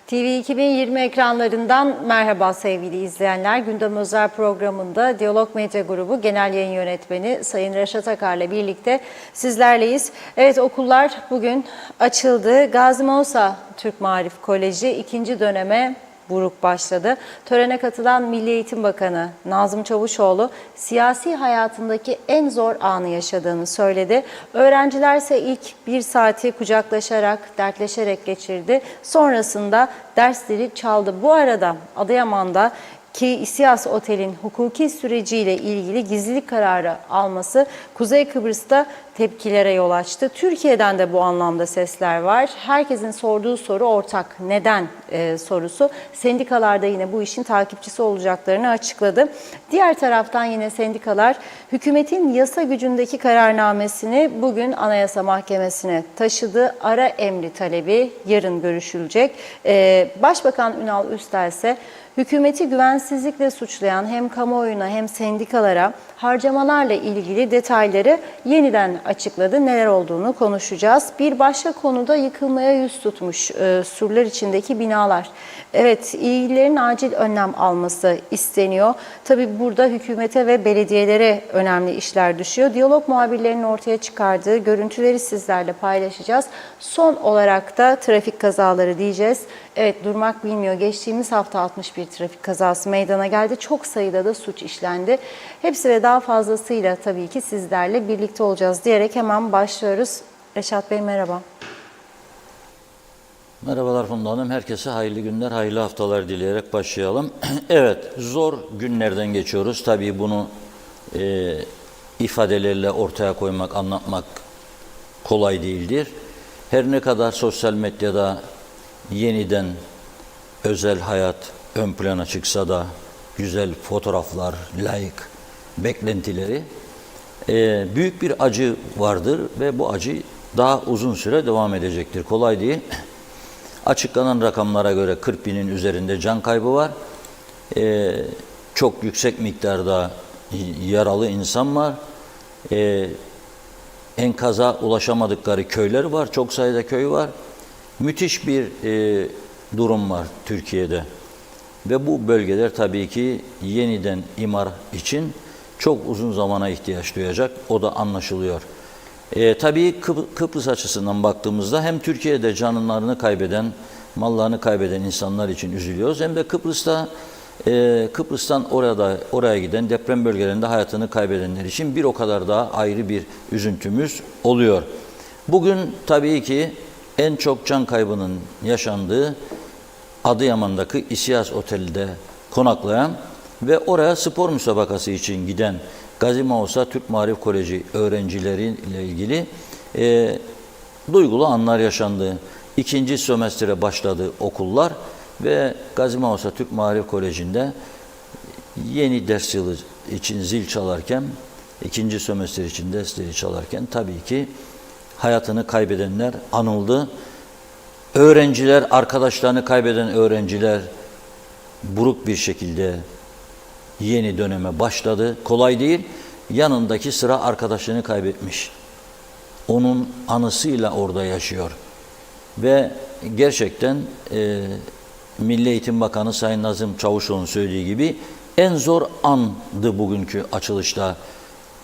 TV 2020 ekranlarından merhaba sevgili izleyenler. Gündem Özel programında Diyalog Medya Grubu Genel Yayın Yönetmeni Sayın Reşat Akar'la birlikte sizlerleyiz. Evet, okullar bugün açıldı. Gazi Mausa Türk Maarif Koleji 2. döneme buruk başladı. Törene katılan Milli Eğitim Bakanı Nazım Çavuşoğlu siyasi hayatındaki en zor anı yaşadığını söyledi. Öğrenciler ise ilk bir saati kucaklaşarak, dertleşerek geçirdi. Sonrasında dersleri çaldı. Bu arada Adıyaman'da ki İSİAS Otel'in hukuki süreciyle ilgili gizlilik kararı alması Kuzey Kıbrıs'ta tepkilere yol açtı. Türkiye'den de bu anlamda sesler var. Herkesin sorduğu soru ortak. Neden sorusu. Sendikalar da yine bu işin takipçisi olacaklarını açıkladı. Diğer taraftan yine sendikalar hükümetin yasa gücündeki kararnamesini bugün Anayasa Mahkemesi'ne taşıdı. Ara emri talebi yarın görüşülecek. Başbakan Ünal Üstel ise hükümeti güvensizlikle suçlayan hem kamuoyuna hem sendikalara harcamalarla ilgili detayları yeniden açıkladı. Neler olduğunu konuşacağız. Bir başka konuda yıkılmaya yüz tutmuş surlar içindeki binalar. Evet, ilgililerin acil önlem alması isteniyor. Tabii burada hükümete ve belediyelere önemli işler düşüyor. Diyalog muhabirlerinin ortaya çıkardığı görüntüleri sizlerle paylaşacağız. Son olarak da trafik kazaları diyeceğiz. Evet, durmak bilmiyor. Geçtiğimiz hafta 61 trafik kazası meydana geldi. Çok sayıda da suç işlendi. Hepsi ve daha fazlasıyla tabii ki sizlerle birlikte olacağız diyerek hemen başlıyoruz. Reşat Bey merhaba. Merhabalar Funda Hanım. Herkese hayırlı günler, hayırlı haftalar dileyerek başlayalım. Evet, zor günlerden geçiyoruz. Tabii bunu ifadelerle ortaya koymak, anlatmak kolay değildir. Her ne kadar sosyal medyada yeniden özel hayat ön plana çıksa da güzel fotoğraflar, like, beklentileri büyük bir acı vardır ve bu acı daha uzun süre devam edecektir. Kolay değil. Açıklanan rakamlara göre 40 binin üzerinde can kaybı var. Çok yüksek miktarda yaralı insan var. Enkaza ulaşamadıkları köyler var. Çok sayıda köy var. Müthiş bir durum var Türkiye'de. Ve bu bölgeler tabii ki yeniden imar için çok uzun zamana ihtiyaç duyacak. O da anlaşılıyor. Tabii Kıbrıs açısından baktığımızda hem Türkiye'de canlarını kaybeden, mallarını kaybeden insanlar için üzülüyoruz. Hem de Kıbrıs'tan oraya giden deprem bölgelerinde hayatını kaybedenler için bir o kadar daha ayrı bir üzüntümüz oluyor. Bugün tabii ki en çok can kaybının yaşandığı Adıyaman'daki İSİAS Otel'de konaklayan ve oraya spor müsabakası için giden Gazi Mausa Türk Maarif Koleji öğrencileriyle ilgili duygulu anlar yaşandı. İkinci sömestre başladı okullar ve Gazi Mausa Türk Maarif Koleji'nde yeni ders yılı için zil çalarken, ikinci sömestr için dersleri çalarken tabii ki hayatını kaybedenler anıldı. Öğrenciler, arkadaşlarını kaybeden öğrenciler buruk bir şekilde yeni döneme başladı. Kolay değil. Yanındaki sıra arkadaşını kaybetmiş. Onun anısıyla orada yaşıyor. Ve gerçekten Milli Eğitim Bakanı Sayın Nazım Çavuşoğlu'nun söylediği gibi en zor andı bugünkü açılışta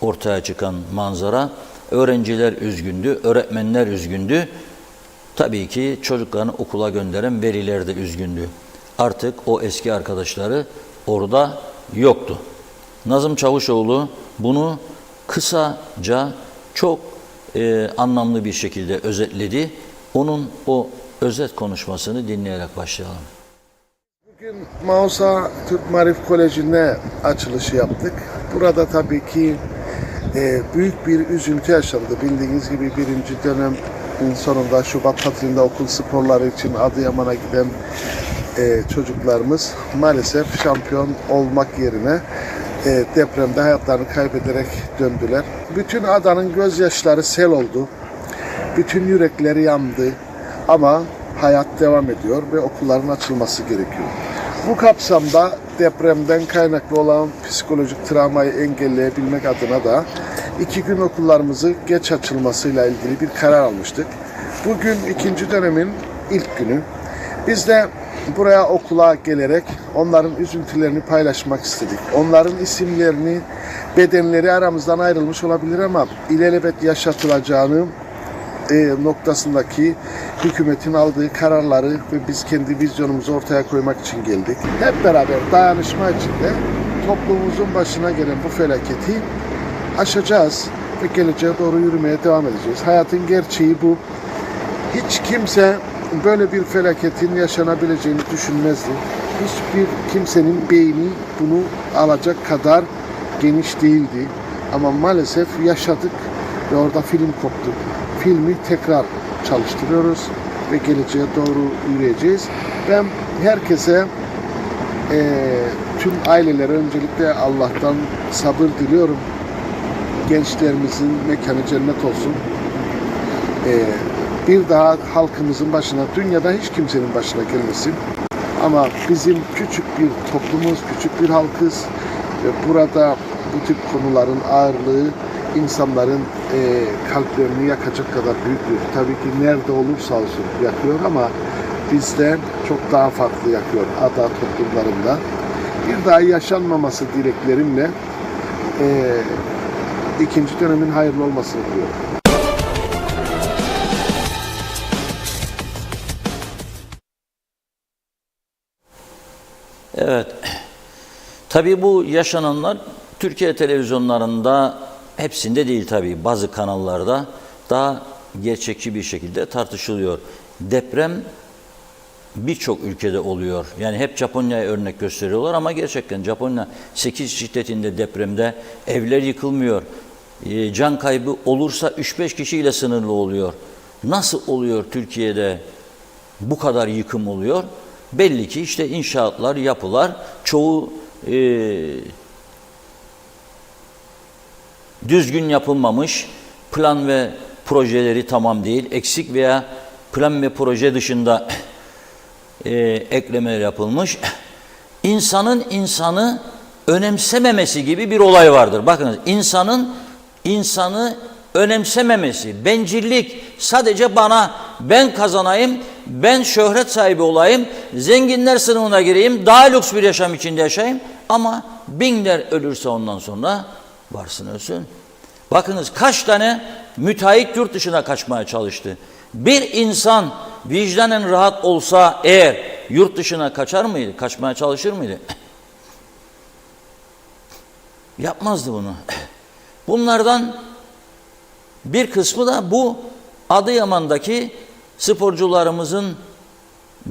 ortaya çıkan manzara. Öğrenciler üzgündü, öğretmenler üzgündü. Tabii ki çocuklarını okula gönderen veliler de üzgündü. Artık o eski arkadaşları orada yoktu. Nazım Çavuşoğlu bunu kısaca çok anlamlı bir şekilde özetledi. Onun o özet konuşmasını dinleyerek başlayalım. Bugün Mausa Türk Maarif Koleji'nde açılışı yaptık. Burada tabii ki büyük bir üzüntü yaşandı. Bildiğiniz gibi birinci dönem sonunda Şubat tatilinde okul sporları için Adıyaman'a giden çocuklarımız maalesef şampiyon olmak yerine depremde hayatlarını kaybederek döndüler. Bütün adanın gözyaşları sel oldu. Bütün yürekleri yandı. Ama hayat devam ediyor ve okulların açılması gerekiyor. Bu kapsamda depremden kaynaklı olan psikolojik travmayı engelleyebilmek adına da 2 gün okullarımızı geç açılmasıyla ilgili bir karar almıştık. Bugün 2. dönemin ilk günü. Biz de buraya okula gelerek onların üzüntülerini paylaşmak istedik. Onların isimlerini, bedenleri aramızdan ayrılmış olabilir ama ilelebet yaşatılacağını noktasındaki hükümetin aldığı kararları ve biz kendi vizyonumuzu ortaya koymak için geldik. Hep beraber dayanışma içinde toplumumuzun başına gelen bu felaketi aşacağız ve geleceğe doğru yürümeye devam edeceğiz. Hayatın gerçeği bu. Hiç kimse böyle bir felaketin yaşanabileceğini düşünmezdi. Hiçbir kimsenin beyni bunu alacak kadar geniş değildi. Ama maalesef yaşadık ve orada film koptu. Filmi tekrar çalıştırıyoruz ve geleceğe doğru yürüyeceğiz. Ben herkese, tüm ailelere öncelikle Allah'tan sabır diliyorum. Gençlerimizin mekanı cennet olsun. Bir daha halkımızın başına, dünyada hiç kimsenin başına gelmesin. Ama bizim küçük bir toplumuz, küçük bir halkız ve burada bu tip konuların ağırlığı insanların kalplerini yakacak kadar büyüktür. Tabii ki nerede olursa olsun yakıyor ama bizde çok daha farklı yakıyor ada toplumlarında. Bir daha yaşanmaması dileklerimle ikinci dönemin hayırlı olmasını diliyorum. Evet. Tabii bu yaşananlar Türkiye televizyonlarında hepsinde değil tabii. Bazı kanallarda daha gerçekçi bir şekilde tartışılıyor. Deprem birçok ülkede oluyor. Yani hep Japonya'ya örnek gösteriyorlar ama gerçekten Japonya 8 şiddetinde depremde evler yıkılmıyor. Can kaybı olursa 3-5 kişiyle sınırlı oluyor. Nasıl oluyor Türkiye'de bu kadar yıkım oluyor? Belli ki işte inşaatlar, yapılar çoğu düzgün yapılmamış, plan ve projeleri tamam değil, eksik veya plan ve proje dışında eklemeler yapılmış. İnsanın insanı önemsememesi gibi bir olay vardır. Bakınız, insanı önemsememesi, bencillik, sadece ben kazanayım, ben şöhret sahibi olayım, zenginler sınıfına gireyim, daha lüks bir yaşam içinde yaşayayım ama binler ölürse ondan sonra varsın ölsün. Bakınız kaç tane müteahhit yurt dışına kaçmaya çalıştı. Bir insan vicdanen rahat olsa eğer yurt dışına kaçar mıydı? Kaçmaya çalışır mıydı? Yapmazdı bunu. Bunlardan bir kısmı da bu Adıyaman'daki sporcularımızın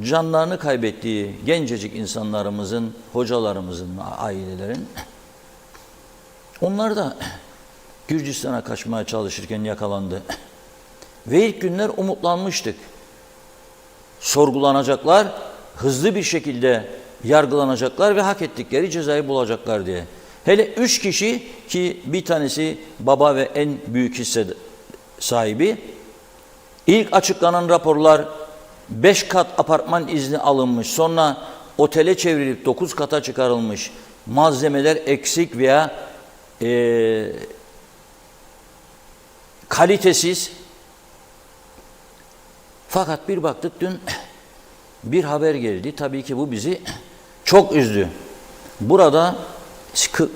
canlarını kaybettiği, gencecik insanlarımızın, hocalarımızın, ailelerin, onlar da Gürcistan'a kaçmaya çalışırken yakalandı. Ve ilk günler umutlanmıştık. Sorgulanacaklar, hızlı bir şekilde yargılanacaklar ve hak ettikleri cezayı bulacaklar diye. Hele 3 kişi, ki bir tanesi baba ve en büyük hisse sahibi, ilk açıklanan raporlar 5 kat apartman izni alınmış, sonra otele çevrilip 9 kata çıkarılmış, malzemeler eksik veya kalitesiz. Fakat bir baktık dün bir haber geldi. Tabii ki bu bizi çok üzdü. Burada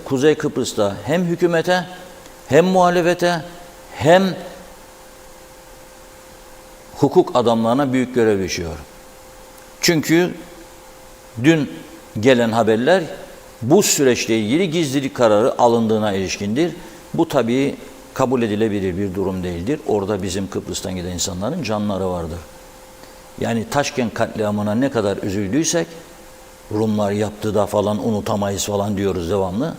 Kuzey Kıbrıs'ta hem hükümete hem muhalefete hem hukuk adamlarına büyük görev düşüyor. Çünkü dün gelen haberler bu süreçle ilgili gizlilik kararı alındığına ilişkindir. Bu tabii kabul edilebilir bir durum değildir. Orada bizim Kıbrıs'tan giden insanların canları vardır. Yani Taşkent katliamına ne kadar üzüldüysek, Rumlar yaptı da falan unutamayız falan diyoruz devamlı.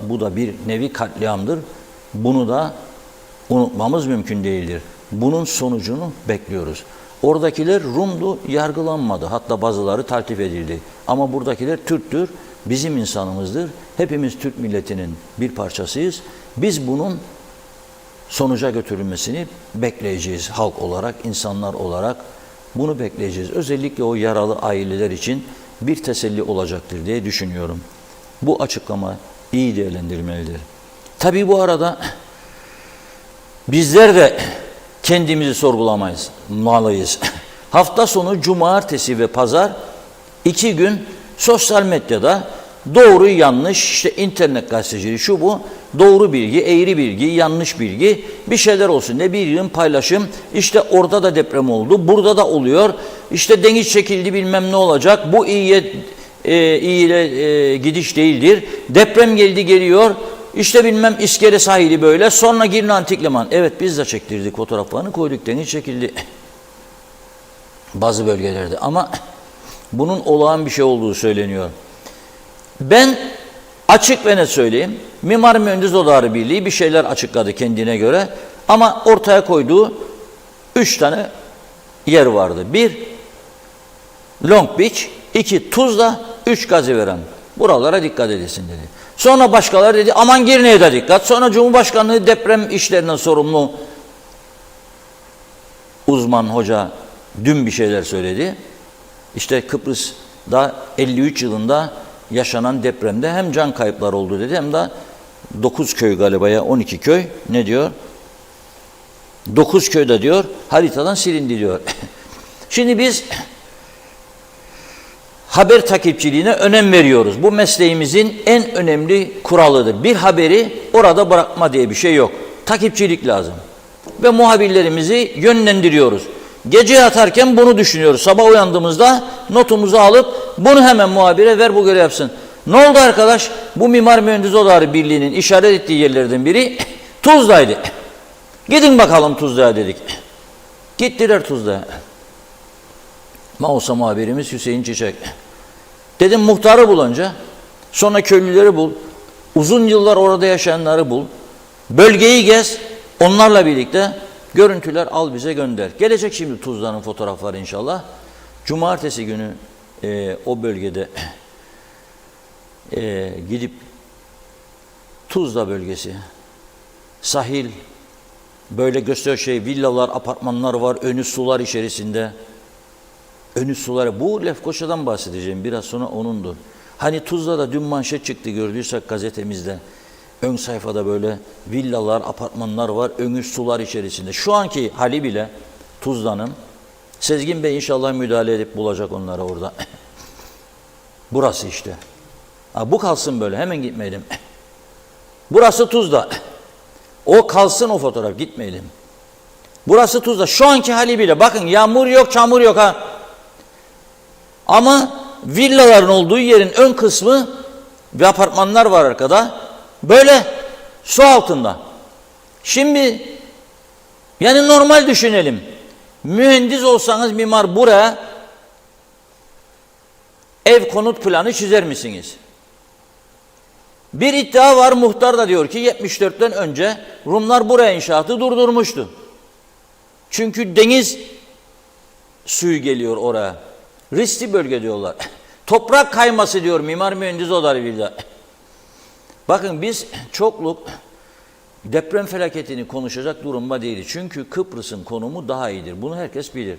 Bu da bir nevi katliamdır. Bunu da unutmamız mümkün değildir. Bunun sonucunu bekliyoruz. Oradakiler Rum'du, yargılanmadı. Hatta bazıları taltif edildi. Ama buradakiler Türk'tür, bizim insanımızdır. Hepimiz Türk milletinin bir parçasıyız. Biz bunun sonuca götürülmesini bekleyeceğiz halk olarak, insanlar olarak. Bunu bekleyeceğiz. Özellikle o yaralı aileler için bir teselli olacaktır diye düşünüyorum. Bu açıklama iyi değerlendirilmelidir. Tabii bu arada bizler de kendimizi sorgulamayız, malıyız. Hafta sonu cumartesi ve pazar 2 gün sosyal medyada doğru yanlış, işte internet gazeteciliği şu bu, doğru bilgi, eğri bilgi, yanlış bilgi, bir şeyler olsun. Ne bileyim, paylaşım, işte orada da deprem oldu, burada da oluyor, işte deniz çekildi bilmem ne olacak, bu iyiye gidiş değildir, deprem geldi geliyor, işte bilmem İskele sahili böyle, sonra Girne Antik Liman. Evet, biz de çektirdik fotoğraflarını, koyduk, deniz çekildi bazı bölgelerde, ama bunun olağan bir şey olduğu söyleniyor. Ben açık ve net söyleyeyim, Mimar Mühendis Odaları Birliği bir şeyler açıkladı kendine göre, ama ortaya koyduğu 3 tane yer vardı. 1 Long Beach, 2 Tuzla, 3 Gaziveren. Buralara dikkat edilsin dedi. Sonra başkaları dedi aman Girne'ye de dikkat. Sonra Cumhurbaşkanlığı deprem işlerinden sorumlu uzman hoca dün bir şeyler söyledi. İşte Kıbrıs'da 53 yılında yaşanan depremde hem can kayıpları oldu dedi, hem de 9 köy galiba, ya 12 köy, ne diyor? 9 köyde diyor haritadan silindi diyor. Şimdi biz haber takipçiliğine önem veriyoruz. Bu mesleğimizin en önemli kuralıdır. Bir haberi orada bırakma diye bir şey yok. Takipçilik lazım. Ve muhabirlerimizi yönlendiriyoruz. Gece yatarken bunu düşünüyoruz. Sabah uyandığımızda notumuzu alıp bunu hemen muhabire ver, bu görev yapsın. Ne oldu arkadaş? Bu Mimar Mühendis Odaları Birliği'nin işaret ettiği yerlerden biri Tuzla'ydı. Gidin bakalım Tuzla'ya dedik. Gittiler Tuzla'ya. Mausa muhabirimiz Hüseyin Çiçek. Dedim muhtarı bul önce. Sonra köylüleri bul. Uzun yıllar orada yaşayanları bul. Bölgeyi gez. Onlarla birlikte görüntüler al, bize gönder. Gelecek şimdi Tuzla'nın fotoğrafları inşallah. Cumartesi günü o bölgede gidip Tuzla bölgesi, sahil, böyle gösteriyor villalar, apartmanlar var, önü sular içerisinde. Önü suları. Bu Lefkoşa'dan bahsedeceğim. Biraz sonra onundur. Hani Tuzla'da dün manşet çıktı, gördüysek gazetemizde. Ön sayfada böyle villalar, apartmanlar var. Önü sular içerisinde. Şu anki hali bile Tuzla'nın. Sezgin Bey inşallah müdahale edip bulacak onları orada. Burası işte. Ha, bu kalsın böyle. Hemen gitmeyelim. Burası Tuzla. O kalsın, o fotoğraf. Gitmeyelim. Burası Tuzla. Şu anki hali bile. Bakın yağmur yok, çamur yok ha. Ama villaların olduğu yerin ön kısmı ve apartmanlar var arkada. Böyle su altında. Şimdi yani normal düşünelim. Mühendis olsanız mimar, buraya ev konut planı çizer misiniz? Bir iddia var, muhtar da diyor ki 74'ten önce Rumlar buraya inşaatı durdurmuştu. Çünkü deniz suyu geliyor oraya. Riskli bölge diyorlar. Toprak kayması diyor Mimar Mühendis Odaları Birliği. Bakın biz çokluk deprem felaketini konuşacak durumda değiliz. Çünkü Kıbrıs'ın konumu daha iyidir. Bunu herkes bilir.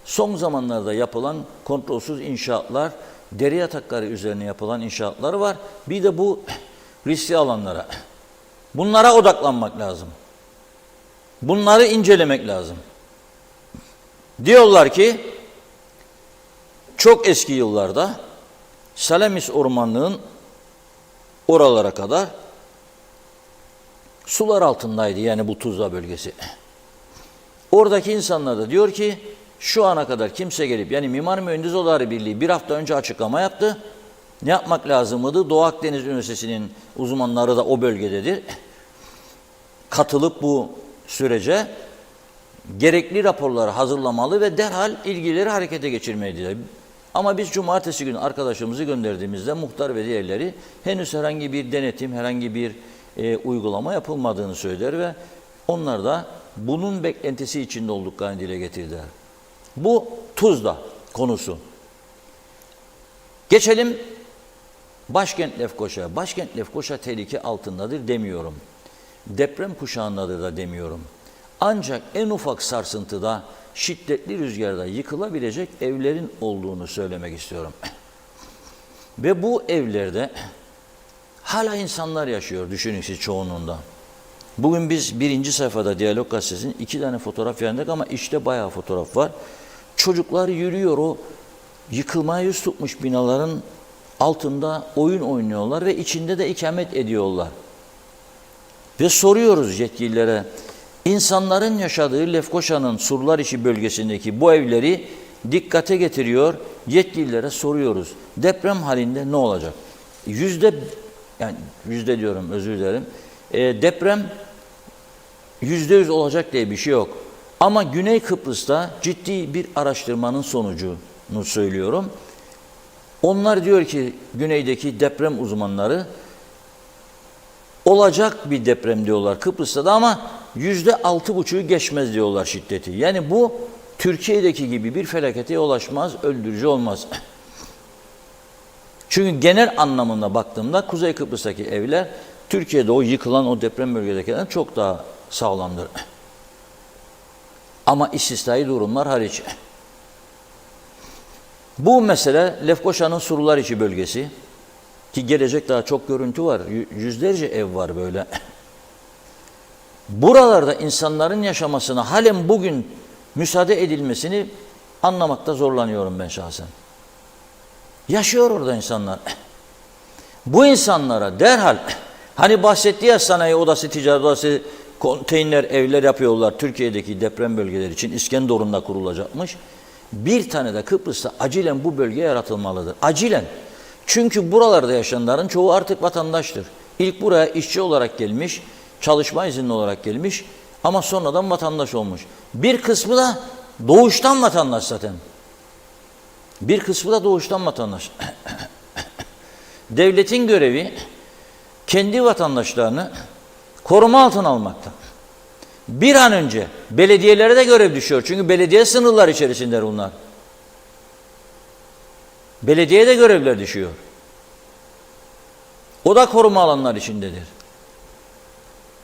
Son zamanlarda yapılan kontrolsüz inşaatlar, dere yatakları üzerine yapılan inşaatlar var. Bir de bu riskli alanlara. Bunlara odaklanmak lazım. Bunları incelemek lazım. Diyorlar ki çok eski yıllarda Salamis Ormanlığı'nın oralara kadar sular altındaydı, yani bu Tuzla bölgesi. Oradaki insanlar da diyor ki şu ana kadar kimse gelip, yani Mimar Mühendis Odaları Birliği bir hafta önce açıklama yaptı. Ne yapmak lazımdı? Doğu Akdeniz Üniversitesi'nin uzmanları da o bölgededir. Katılıp bu sürece gerekli raporları hazırlamalı ve derhal ilgileri harekete geçirmelidir. Ama biz cumartesi günü arkadaşımızı gönderdiğimizde muhtar ve diğerleri henüz herhangi bir denetim, herhangi bir uygulama yapılmadığını söyler ve onlar da bunun beklentisi içinde olduklarını dile getirdiler. Bu Tuzla konusu. Geçelim başkent Lefkoşa. Başkent Lefkoşa tehlike altındadır demiyorum. Deprem kuşağındadır da demiyorum. Ancak en ufak sarsıntıda, şiddetli rüzgarda yıkılabilecek evlerin olduğunu söylemek istiyorum. Ve bu evlerde hala insanlar yaşıyor, düşünün siz, çoğunluğunda. Bugün biz 1. sayfada Diyalog Gazetesi'nin 2 tane fotoğraf yayınladık ama işte bayağı fotoğraf var. Çocuklar yürüyor, o yıkılmaya yüz tutmuş binaların altında oyun oynuyorlar ve içinde de ikamet ediyorlar. Ve soruyoruz yetkililere, insanların yaşadığı Lefkoşa'nın Surlar bölgesindeki bu evleri dikkate getiriyor, yetkililere soruyoruz. Deprem halinde ne olacak? Yüzde diyorum, özür dilerim. Deprem %100 olacak diye bir şey yok. Ama Güney Kıbrıs'ta ciddi bir araştırmanın sonucunu söylüyorum. Onlar diyor ki, güneydeki deprem uzmanları, olacak bir deprem diyorlar Kıbrıs'ta da ama %6,5'u geçmez diyorlar şiddeti. Yani bu Türkiye'deki gibi bir felakete yol açmaz, öldürücü olmaz. Çünkü genel anlamında baktığımda Kuzey Kıbrıs'taki evler Türkiye'de o yıkılan o deprem bölgedekilerden çok daha sağlamdır. Ama istisnai durumlar hariç. Bu mesele Lefkoşa'nın Surlar bölgesi ki gelecek daha çok görüntü var. Yüzlerce ev var böyle. Buralarda insanların yaşamasına halen bugün müsaade edilmesini anlamakta zorlanıyorum ben şahsen. Yaşıyor orada insanlar. Bu insanlara derhal, hani bahsettiği ya sanayi odası, ticaret odası, konteyner evler yapıyorlar Türkiye'deki deprem bölgeleri için, İskenderun'da kurulacakmış. Bir tane de Kıbrıs'ta acilen bu bölge yaratılmalıdır. Acilen. Çünkü buralarda yaşayanların çoğu artık vatandaştır. İlk buraya işçi olarak gelmiş, çalışma izinli olarak gelmiş ama sonradan vatandaş olmuş. Bir kısmı da doğuştan vatandaş zaten. Bir kısmı da doğuştan vatandaş. Devletin görevi kendi vatandaşlarını koruma altına almakta. Bir an önce belediyelere de görev düşüyor. Çünkü belediye sınırlar içerisinde bunlar. Belediyeye de görevler düşüyor. O da koruma alanlar içindedir.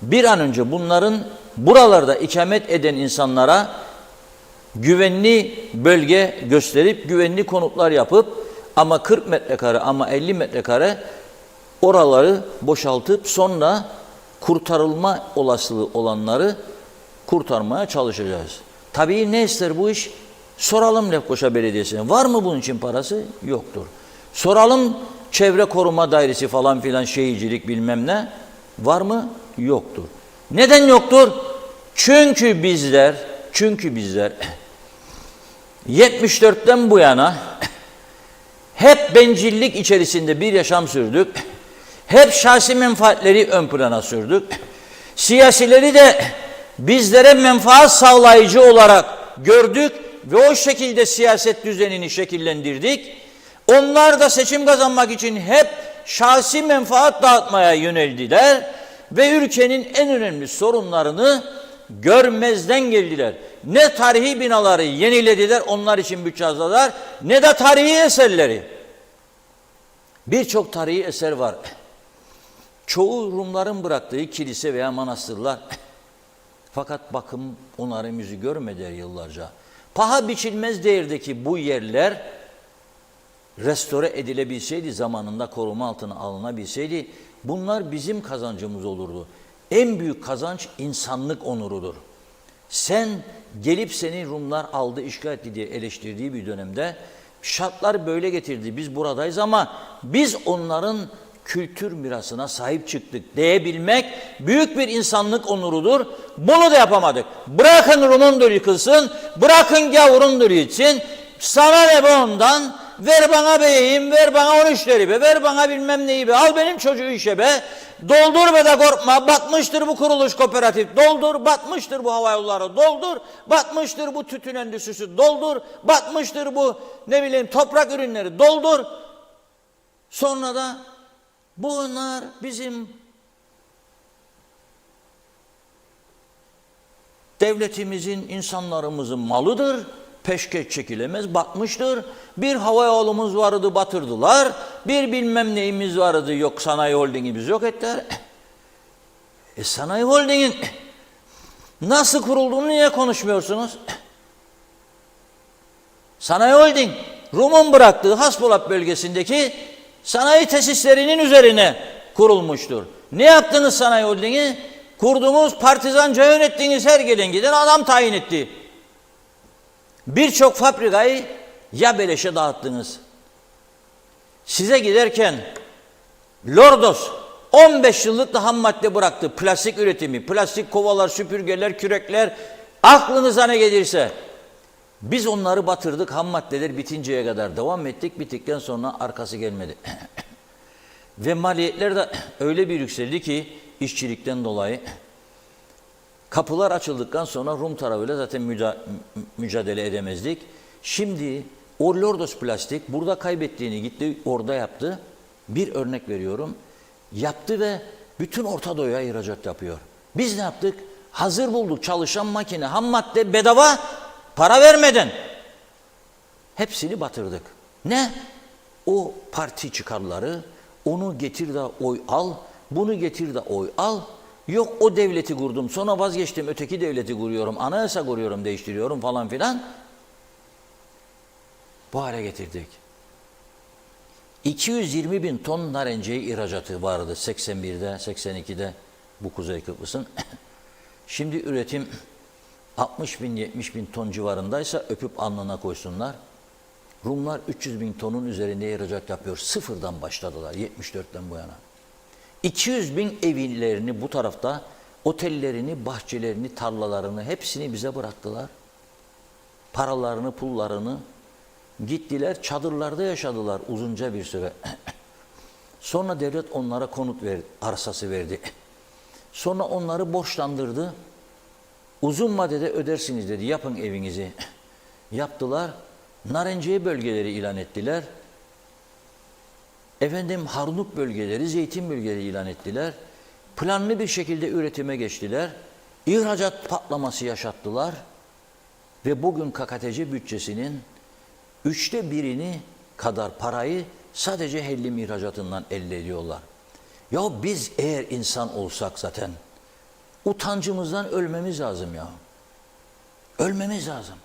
Bir an önce bunların buralarda ikamet eden insanlara güvenli bölge gösterip güvenli konutlar yapıp ama 40 metrekare ama 50 metrekare oraları boşaltıp sonra kurtarılma olasılığı olanları kurtarmaya çalışacağız. Tabii ne ister bu iş? Soralım Lefkoşa Belediyesi'ne. Var mı bunun için parası? Yoktur. Soralım Çevre Koruma Dairesi falan filan, şehircilik bilmem ne. Var mı? Yoktur. Neden yoktur? Çünkü bizler 74'ten bu yana hep bencillik içerisinde bir yaşam sürdük. Hep şahsi menfaatleri ön plana sürdük. Siyasileri de bizlere menfaat sağlayıcı olarak gördük ve o şekilde siyaset düzenini şekillendirdik. Onlar da seçim kazanmak için hep şahsi menfaat dağıtmaya yöneldiler ve ülkenin en önemli sorunlarını görmezden geldiler. Ne tarihi binaları yenilediler, onlar için bütçe hazırladılar, ne de tarihi eserleri. Birçok tarihi eser var. Çoğu Rumların bıraktığı kilise veya manastırlar. Fakat bakım onarım yüzü görmediler yıllarca. Paha biçilmez değerdeki bu yerler restore edilebilseydi, zamanında koruma altına alınabilseydi, bunlar bizim kazancımız olurdu. En büyük kazanç insanlık onurudur. Sen gelip seni Rumlar aldı, işgal etti diye eleştirdiği bir dönemde şartlar böyle getirdi, biz buradayız ama biz onların kültür mirasına sahip çıktık diyebilmek büyük bir insanlık onurudur. Bunu da yapamadık. Bırakın Rum'undur yıkılsın, bırakın gavurundur yitsin, sana ne be ondan, ver bana beyim, ver bana 13 lira be, ver bana bilmem neyi be, al benim çocuğu işe be, doldur be de korkma, batmıştır bu kuruluş kooperatif, doldur, batmıştır bu hava yolları, doldur, batmıştır bu tütün endüstrisi, doldur, batmıştır bu ne bileyim toprak ürünleri, doldur. Sonra da bunlar bizim devletimizin, insanlarımızın malıdır. Peşkeş çekilemez, batmıştır. Bir hava yolumuz vardı, batırdılar. Bir bilmem neyimiz vardı, yok sanayi holdingimiz yok ettiler. Sanayi holdingin nasıl kurulduğunu niye konuşmuyorsunuz? Sanayi holding, Rum'un bıraktığı Haspolat bölgesindeki sanayi tesislerinin üzerine kurulmuştur. Ne yaptınız sanayi holdingi? Kurduğunuz partizanca yönettiğiniz her gelen giden adam tayin etti. Birçok fabrikayı ya beleşe dağıttınız. Size giderken Lordos 15 yıllık da ham madde bıraktı. Plastik üretimi, plastik kovalar, süpürgeler, kürekler, aklınıza ne gelirse. Biz onları batırdık, ham maddeler bitinceye kadar devam ettik. Bittikten sonra arkası gelmedi. Ve maliyetler de öyle bir yükseldi ki işçilikten dolayı. Kapılar açıldıktan sonra Rum tarafıyla zaten mücadele edemezdik. Şimdi o Lordos plastik burada kaybettiğini gitti orada yaptı. Bir örnek veriyorum. Yaptı ve bütün Orta Doğu'ya ihracat yapıyor. Biz ne yaptık? Hazır bulduk çalışan makine, ham madde bedava, para vermeden. Hepsini batırdık. Ne? O parti çıkarları, onu getir de oy al, bunu getir de oy al. Yok o devleti kurdum, sonra vazgeçtim, öteki devleti kuruyorum, anayasa kuruyorum, değiştiriyorum falan filan. Bu hale getirdik. 220 bin ton narenciye ihracatı vardı 81'de, 82'de bu Kuzey Kıbrıs'ın. Şimdi üretim 60 bin, 70 bin ton civarındaysa öpüp alnına koysunlar. Rumlar 300 bin tonun üzerinde ihracat yapıyor. Sıfırdan başladılar 74'ten bu yana. 200 bin evlerini bu tarafta, otellerini, bahçelerini, tarlalarını hepsini bize bıraktılar. Paralarını, pullarını gittiler, çadırlarda yaşadılar uzunca bir süre. Sonra devlet onlara konut verdi, arsası verdi. Sonra onları borçlandırdı. Uzun vadede ödersiniz dedi, yapın evinizi. Yaptılar. Narenciye bölgeleri ilan ettiler. Harnuk bölgeleri, zeytin bölgeleri ilan ettiler. Planlı bir şekilde üretime geçtiler. İhracat patlaması yaşattılar. Ve bugün KKTC bütçesinin 1/3 kadar parayı sadece hellim ihracatından elde ediyorlar. Ya biz eğer insan olsak zaten utancımızdan ölmemiz lazım ya. Ölmemiz lazım.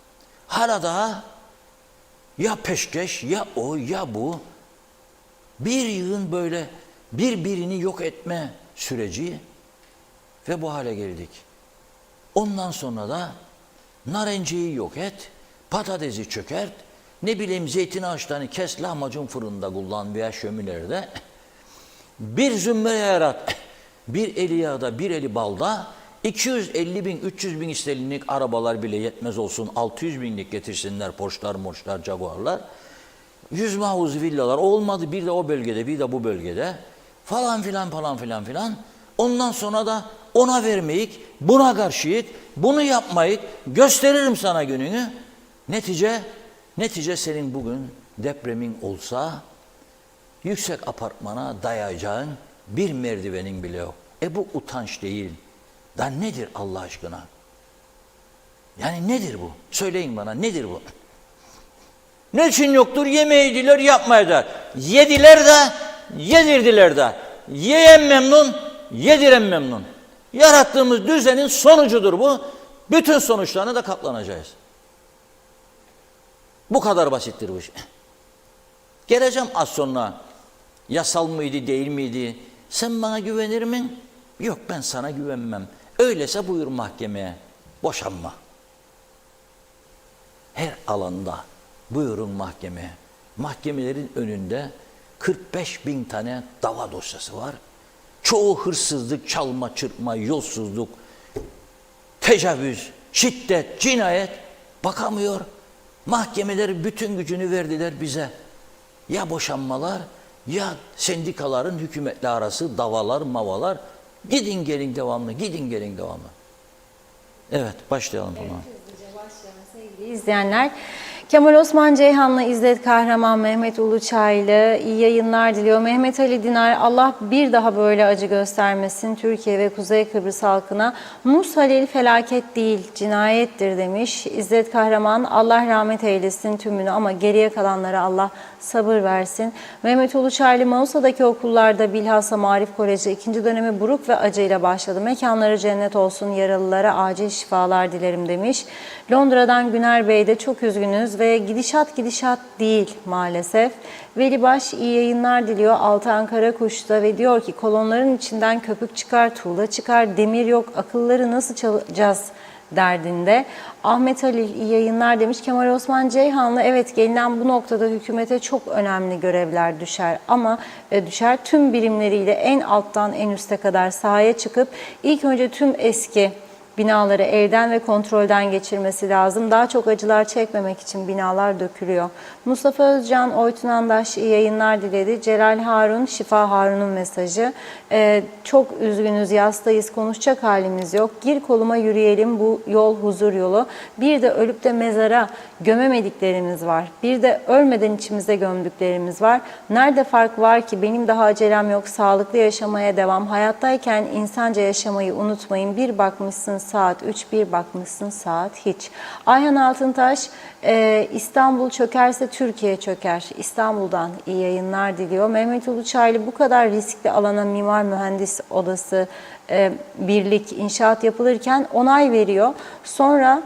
Hala daha ya peşkeş, ya o, ya bu. Bir yığın böyle birbirini yok etme süreci ve bu hale geldik. Ondan sonra da narenciyi yok et, patatesi çökert, ne bileyim zeytin ağaçlarını kes, lahmacun fırında kullan veya şöminerde. Bir zümre yarat, bir eli yağda, bir eli balda, 250 bin, 300 bin sterlinlik arabalar bile yetmez olsun, 600 binlik getirsinler, Porsche'lar, Morsche'lar, Jaguar'lar. 100 havuzlu villalar olmadı, bir de o bölgede, bir de bu bölgede. Falan filan, falan filan filan. Ondan sonra da ona vermeyik, buna karşıyık, bunu yapmayık, gösteririm sana gününü. Netice senin bugün depremin olsa, yüksek apartmana dayayacağın bir merdivenin bile yok. Bu utanç değil. Da nedir Allah aşkına? Yani nedir bu? Söyleyin bana, nedir bu? Ne için yoktur? Yemeydiler, yapmaydılar. Yediler de, yedirdiler de. Yiyen memnun, yediren memnun. Yarattığımız düzenin sonucudur bu. Bütün sonuçlarına da katlanacağız. Bu kadar basittir bu iş. Geleceğim az sonra. Yasal mıydı, değil miydi? Sen bana güvenir misin? Yok, ben sana güvenmem. Öyleyse buyur mahkemeye. Boşanma. Her alanda buyurun mahkemeye. Mahkemelerin önünde 45 bin tane dava dosyası var. Çoğu hırsızlık, çalma, çırpma, yolsuzluk, tecavüz, şiddet, cinayet. Bakamıyor. Mahkemeler bütün gücünü verdiler bize. Ya boşanmalar, ya sendikaların hükümetle arası davalar, mavalar. Gidin gelin devamlı, gidin gelin devamlı. Evet, başlayalım buna. Hızlıca başlayalım sevgili izleyenler. Kemal Osman Ceyhan'la İzzet Kahraman, Mehmet Uluçaylı iyi yayınlar diliyor. Mehmet Ali Dinar, Allah bir daha böyle acı göstermesin Türkiye ve Kuzey Kıbrıs halkına. Mus Halil felaket değil, cinayettir demiş. İzzet Kahraman, Allah rahmet eylesin tümünü ama geriye kalanlara Allah sabır versin. Mehmet Uluçaylı, Mausa'daki okullarda bilhassa Marif Koleji 2. dönemi buruk ve acıyla başladı. Mekanları cennet olsun, yaralılara acil şifalar dilerim demiş. Londra'dan Güner Bey de çok üzgünüz ve gidişat değil maalesef. Veli Baş iyi yayınlar diliyor Altan Karakuş'ta ve diyor ki kolonların içinden köpük çıkar, tuğla çıkar, demir yok, akılları nasıl çalacağız derdinde. Ahmet Halil iyi yayınlar demiş. Kemal Osman Ceyhanlı, evet gelinen bu noktada hükümete çok önemli görevler düşer ama düşer tüm birimleriyle en alttan en üste kadar sahaya çıkıp ilk önce tüm eski binaları elden ve kontrolden geçirmesi lazım. Daha çok acılar çekmemek için binalar dökülüyor. Mustafa Özcan, Oytun Andaş iyi yayınlar diledi. Celal Harun, Şifa Harun'un mesajı. Çok üzgünüz, yastayız, konuşacak halimiz yok. Gir koluma yürüyelim, bu yol huzur yolu. Bir de ölüp de mezara gömemediklerimiz var. Bir de ölmeden içimize gömdüklerimiz var. Nerede fark var ki? Benim daha acelem yok. Sağlıklı yaşamaya devam. Hayattayken insanca yaşamayı unutmayın. Bir bakmışsın saat 3, bir bakmışsın saat hiç. Ayhan Altıntaş, İstanbul çökerse Türkiye çöker. İstanbul'dan iyi yayınlar diliyor. Mehmet Uluçaylı, bu kadar riskli alana mimar mühendis odası birlik inşaat yapılırken onay veriyor. Sonra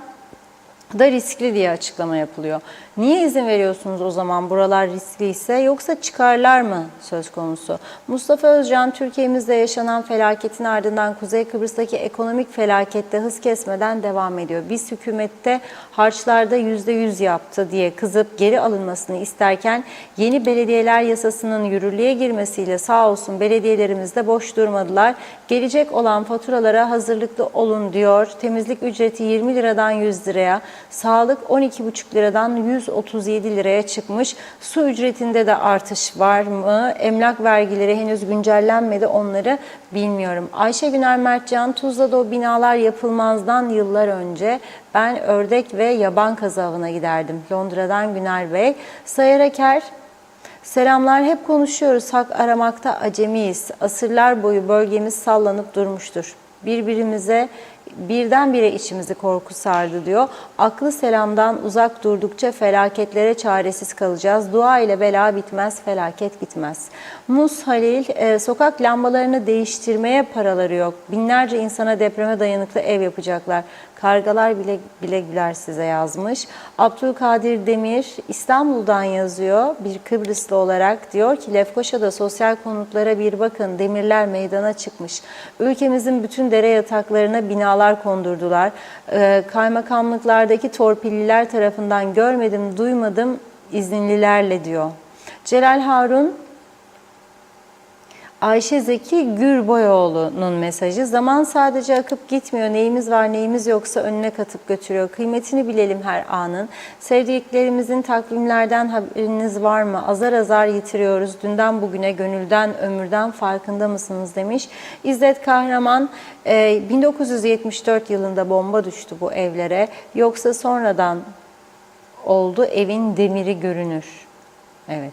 da riskli diye açıklama yapılıyor. Niye izin veriyorsunuz o zaman buralar riskli ise, yoksa çıkarlar mı söz konusu? Mustafa Özcan, Türkiye'mizde yaşanan felaketin ardından Kuzey Kıbrıs'taki ekonomik felakette hız kesmeden devam ediyor. Biz hükümette harçlarda %100 yaptı diye kızıp geri alınmasını isterken yeni belediyeler yasasının yürürlüğe girmesiyle sağ olsun belediyelerimiz de boş durmadılar. Gelecek olan faturalara hazırlıklı olun diyor. Temizlik ücreti 20 liradan 100 liraya, sağlık 12,5 liradan 137 liraya çıkmış. Su ücretinde de artış var mı? Emlak vergileri henüz güncellenmedi, onları bilmiyorum. Ayşe Güner Mertcan, Tuzla'da o binalar yapılmazdan yıllar önce ben ördek ve yaban kazavına giderdim. Londra'dan Güner Bey. Sayar Eker, selamlar, hep konuşuyoruz, hak aramakta acemiyiz. Asırlar boyu bölgemiz sallanıp durmuştur. Birbirimize birdenbire içimizi korku sardı diyor. Aklı selamdan uzak durdukça felaketlere çaresiz kalacağız. Dua ile bela bitmez, felaket gitmez. Mus Halil, sokak lambalarını değiştirmeye paraları yok. Binlerce insana depreme dayanıklı ev yapacaklar. Kargalar bile güler size yazmış. Abdülkadir Demir İstanbul'dan yazıyor. Bir Kıbrıslı olarak diyor ki Lefkoşa'da sosyal konutlara bir bakın. Demirler meydana çıkmış. Ülkemizin bütün dere yataklarına binalar kondurdular. Kaymakamlıklardaki torpilliler tarafından görmedim, duymadım izinlilerle diyor. Celal Harun, Ayşe Zeki Gürboyoğlu'nun mesajı. Zaman sadece akıp gitmiyor. Neyimiz var neyimiz yoksa önüne katıp götürüyor. Kıymetini bilelim her anın. Sevdiklerimizin takvimlerden haberiniz var mı? Azar azar yitiriyoruz. Dünden bugüne, gönülden, ömürden farkında mısınız demiş. İzzet Kahraman, 1974 yılında bomba düştü bu evlere. Yoksa sonradan oldu, evin demiri görünür. Evet.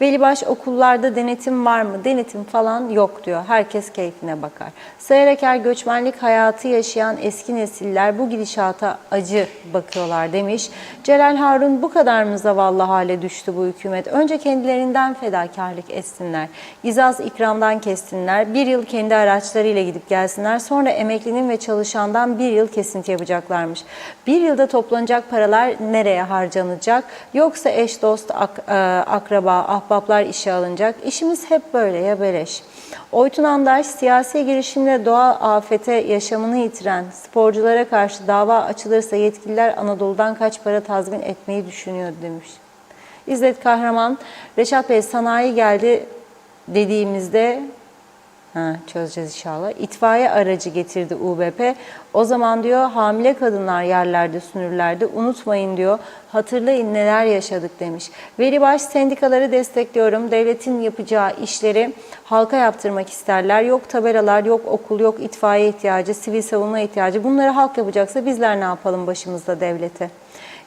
Velibaş, okullarda denetim var mı? Denetim falan yok diyor. Herkes keyfine bakar. Sayar Eker, göçmenlik hayatı yaşayan eski nesiller bu gidişata acı bakıyorlar demiş. Celal Harun, bu kadar mı zavallı hale düştü bu hükümet? Önce kendilerinden fedakarlık etsinler. İzaz ikramdan kessinler. Bir yıl kendi araçlarıyla gidip gelsinler. Sonra emeklinin ve çalışandan bir yıl kesinti yapacaklarmış. Bir yılda toplanacak paralar nereye harcanacak? Yoksa eş, dost, akraba, ahbaplar işe alınacak. İşimiz hep böyle ya beleş. Oytun Andaş, siyasi girişimle doğal afete yaşamını yitiren sporculara karşı dava açılırsa yetkililer Anadolu'dan kaç para tazmin etmeyi düşünüyor demiş. İzzet Kahraman, Reşat Bey sanayi geldi dediğimizde çözeceğiz inşallah. İtfaiye aracı getirdi UBP. O zaman diyor hamile kadınlar yerlerde sünürlerdi. Unutmayın diyor. Hatırlayın neler yaşadık demiş. Velibaş, sendikaları destekliyorum. Devletin yapacağı işleri halka yaptırmak isterler. Yok tabelalar, yok okul, yok itfaiye ihtiyacı, sivil savunma ihtiyacı. Bunları halk yapacaksa bizler ne yapalım başımızda devlete?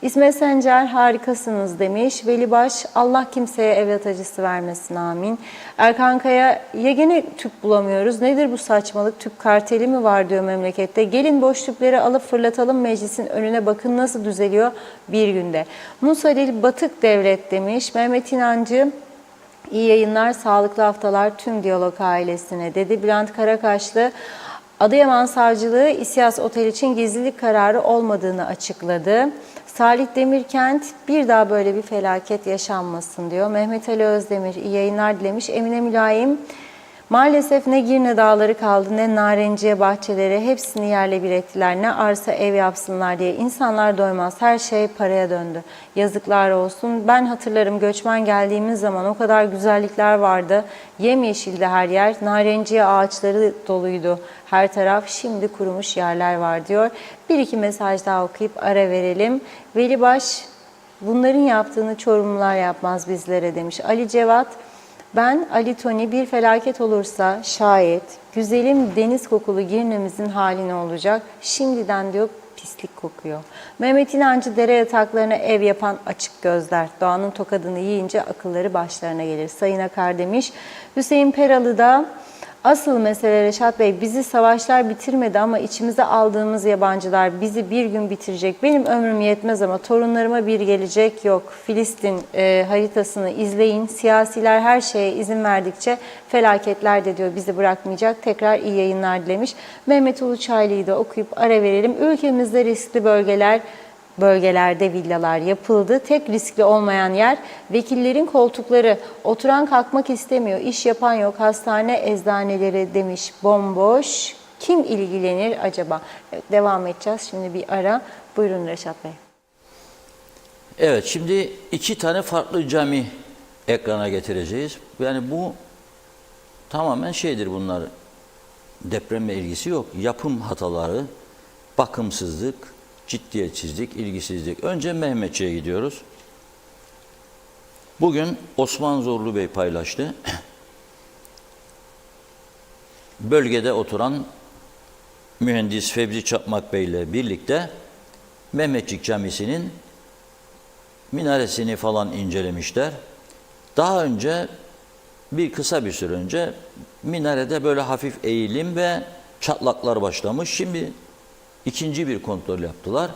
İsmet Sencer, harikasınız demiş. Velibaş, Allah kimseye evlat acısı vermesin, amin. Erkan Kaya, yegane tüp bulamıyoruz. Nedir bu saçmalık? Tüp karteli mi var diyor memlekette. Gelin boş tüpleri alıp fırlatalım meclisin önüne, bakın nasıl düzeliyor bir günde. Musa Halil, batık devlet demiş. Mehmet İnancı, iyi yayınlar, sağlıklı haftalar tüm Diyalog ailesine dedi. Bülent Karakaşlı, Adıyaman Savcılığı İSİAS Otel için gizlilik kararı olmadığını açıkladı. Salih Demirkent, bir daha böyle bir felaket yaşanmasın diyor. Mehmet Ali Özdemir, iyi yayınlar dilemiş. Emine Mülayim, Maalesef ne Girne dağları kaldı ne narenciye bahçeleri, hepsini yerle bir ettiler. Ne arsa ev yapsınlar diye insanlar doymaz. Her şey paraya döndü. Yazıklar olsun. Ben hatırlarım göçmen geldiğimiz zaman o kadar güzellikler vardı. Yemyeşildi her yer. Narenciye ağaçları doluydu her taraf. Şimdi kurumuş yerler var diyor. Bir iki mesaj daha okuyup ara verelim. Velibaş, bunların yaptığını Çorumlular yapmaz bizlere demiş. Ali Cevat, ben Ali Tony, bir felaket olursa şayet güzelim deniz kokulu Girne'mizin hali ne olacak? Şimdiden diyor pislik kokuyor. Mehmet İnancı, dere yataklarına ev yapan açık gözler. Doğanın tokadını yiyince akılları başlarına gelir. Sayın Akar demiş. Hüseyin Peralı da asıl mesele Reşat Bey, bizi savaşlar bitirmedi ama içimize aldığımız yabancılar bizi bir gün bitirecek. Benim ömrüm yetmez ama torunlarıma bir gelecek yok. Filistin haritasını izleyin. Siyasiler her şeye izin verdikçe felaketler de diyor bizi bırakmayacak. Tekrar iyi yayınlar dilemiş. Mehmet Uluçaylı'yı da okuyup ara verelim. Ülkemizde riskli bölgelerde villalar yapıldı. Tek riskli olmayan yer vekillerin koltukları. Oturan kalkmak istemiyor. İş yapan yok. Hastane, eczaneleri demiş bomboş. Kim ilgilenir acaba? Evet, devam edeceğiz. Şimdi bir ara. Buyurun Reşat Bey. Evet, şimdi iki tane farklı cami ekrana getireceğiz. Yani bu tamamen şeydir bunlar. Depremle ilgisi yok. Yapım hataları, bakımsızlık, ciddiyetsizlik, ilgisizlik. Önce Mehmetçi'ye gidiyoruz. Bugün Osman Zorlu Bey paylaştı. Bölgede oturan mühendis Fevzi Çakmak Bey ile birlikte Mehmetçik Camisi'nin minaresini falan incelemişler. Daha önce kısa bir süre önce minarede böyle hafif eğilim ve çatlaklar başlamış. Şimdi ikinci bir kontrol yaptılar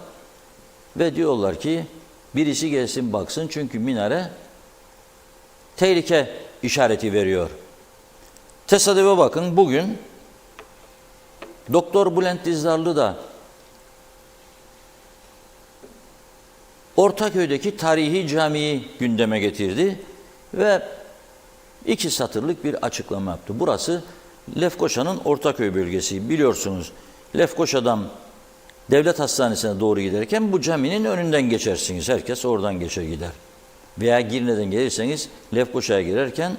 ve diyorlar ki birisi gelsin baksın çünkü minare tehlike işareti veriyor. Tesadüfe bakın, bugün Doktor Bülent Dizdarlı da Ortaköy'deki tarihi camiyi gündeme getirdi ve 2 satırlık bir açıklama yaptı. Burası Lefkoşa'nın Ortaköy bölgesi, biliyorsunuz. Lefkoşa'dan Devlet Hastanesi'ne doğru giderken bu caminin önünden geçersiniz. Herkes oradan geçer gider. Veya Girne'den gelirseniz Lefkoşa'ya girerken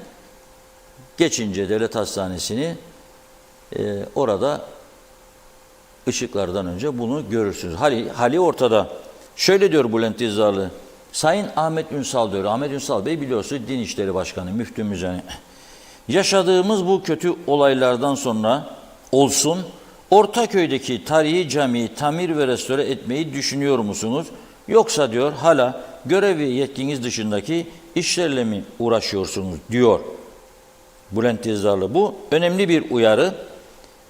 geçince Devlet Hastanesi'ni orada ışıklardan önce bunu görürsünüz. Hali ortada. Şöyle diyor Bülent Dizdarlı. Sayın Ahmet Ünsal diyor. Ahmet Ünsal Bey biliyorsunuz Din İşleri Başkanı, müftümüz yani. Yaşadığımız bu kötü olaylardan sonra olsun Ortaköy'deki tarihi camiyi tamir ve restore etmeyi düşünüyor musunuz? Yoksa diyor hala görev ve yetkiniz dışındaki işlerle mi uğraşıyorsunuz diyor Bülent Dizdarlı. Bu önemli bir uyarı.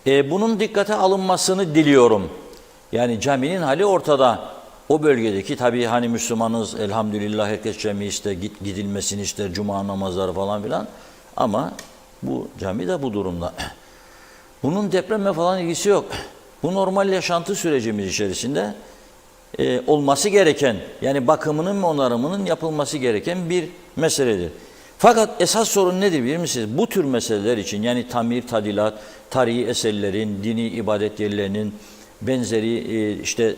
Bunun dikkate alınmasını diliyorum. Yani caminin hali ortada. O bölgedeki tabii hani Müslümanız elhamdülillah, herkes cami ister, gidilmesini ister, cuma namazları falan filan. Ama bu cami de bu durumda. Bunun depremle falan ilgisi yok. Bu normal yaşantı sürecimiz içerisinde olması gereken, yani bakımının ve onarımının yapılması gereken bir meseledir. Fakat esas sorun nedir bilir misiniz? Bu tür meseleler için, yani tamir, tadilat, tarihi eserlerin, dini ibadet yerlerinin benzeri işte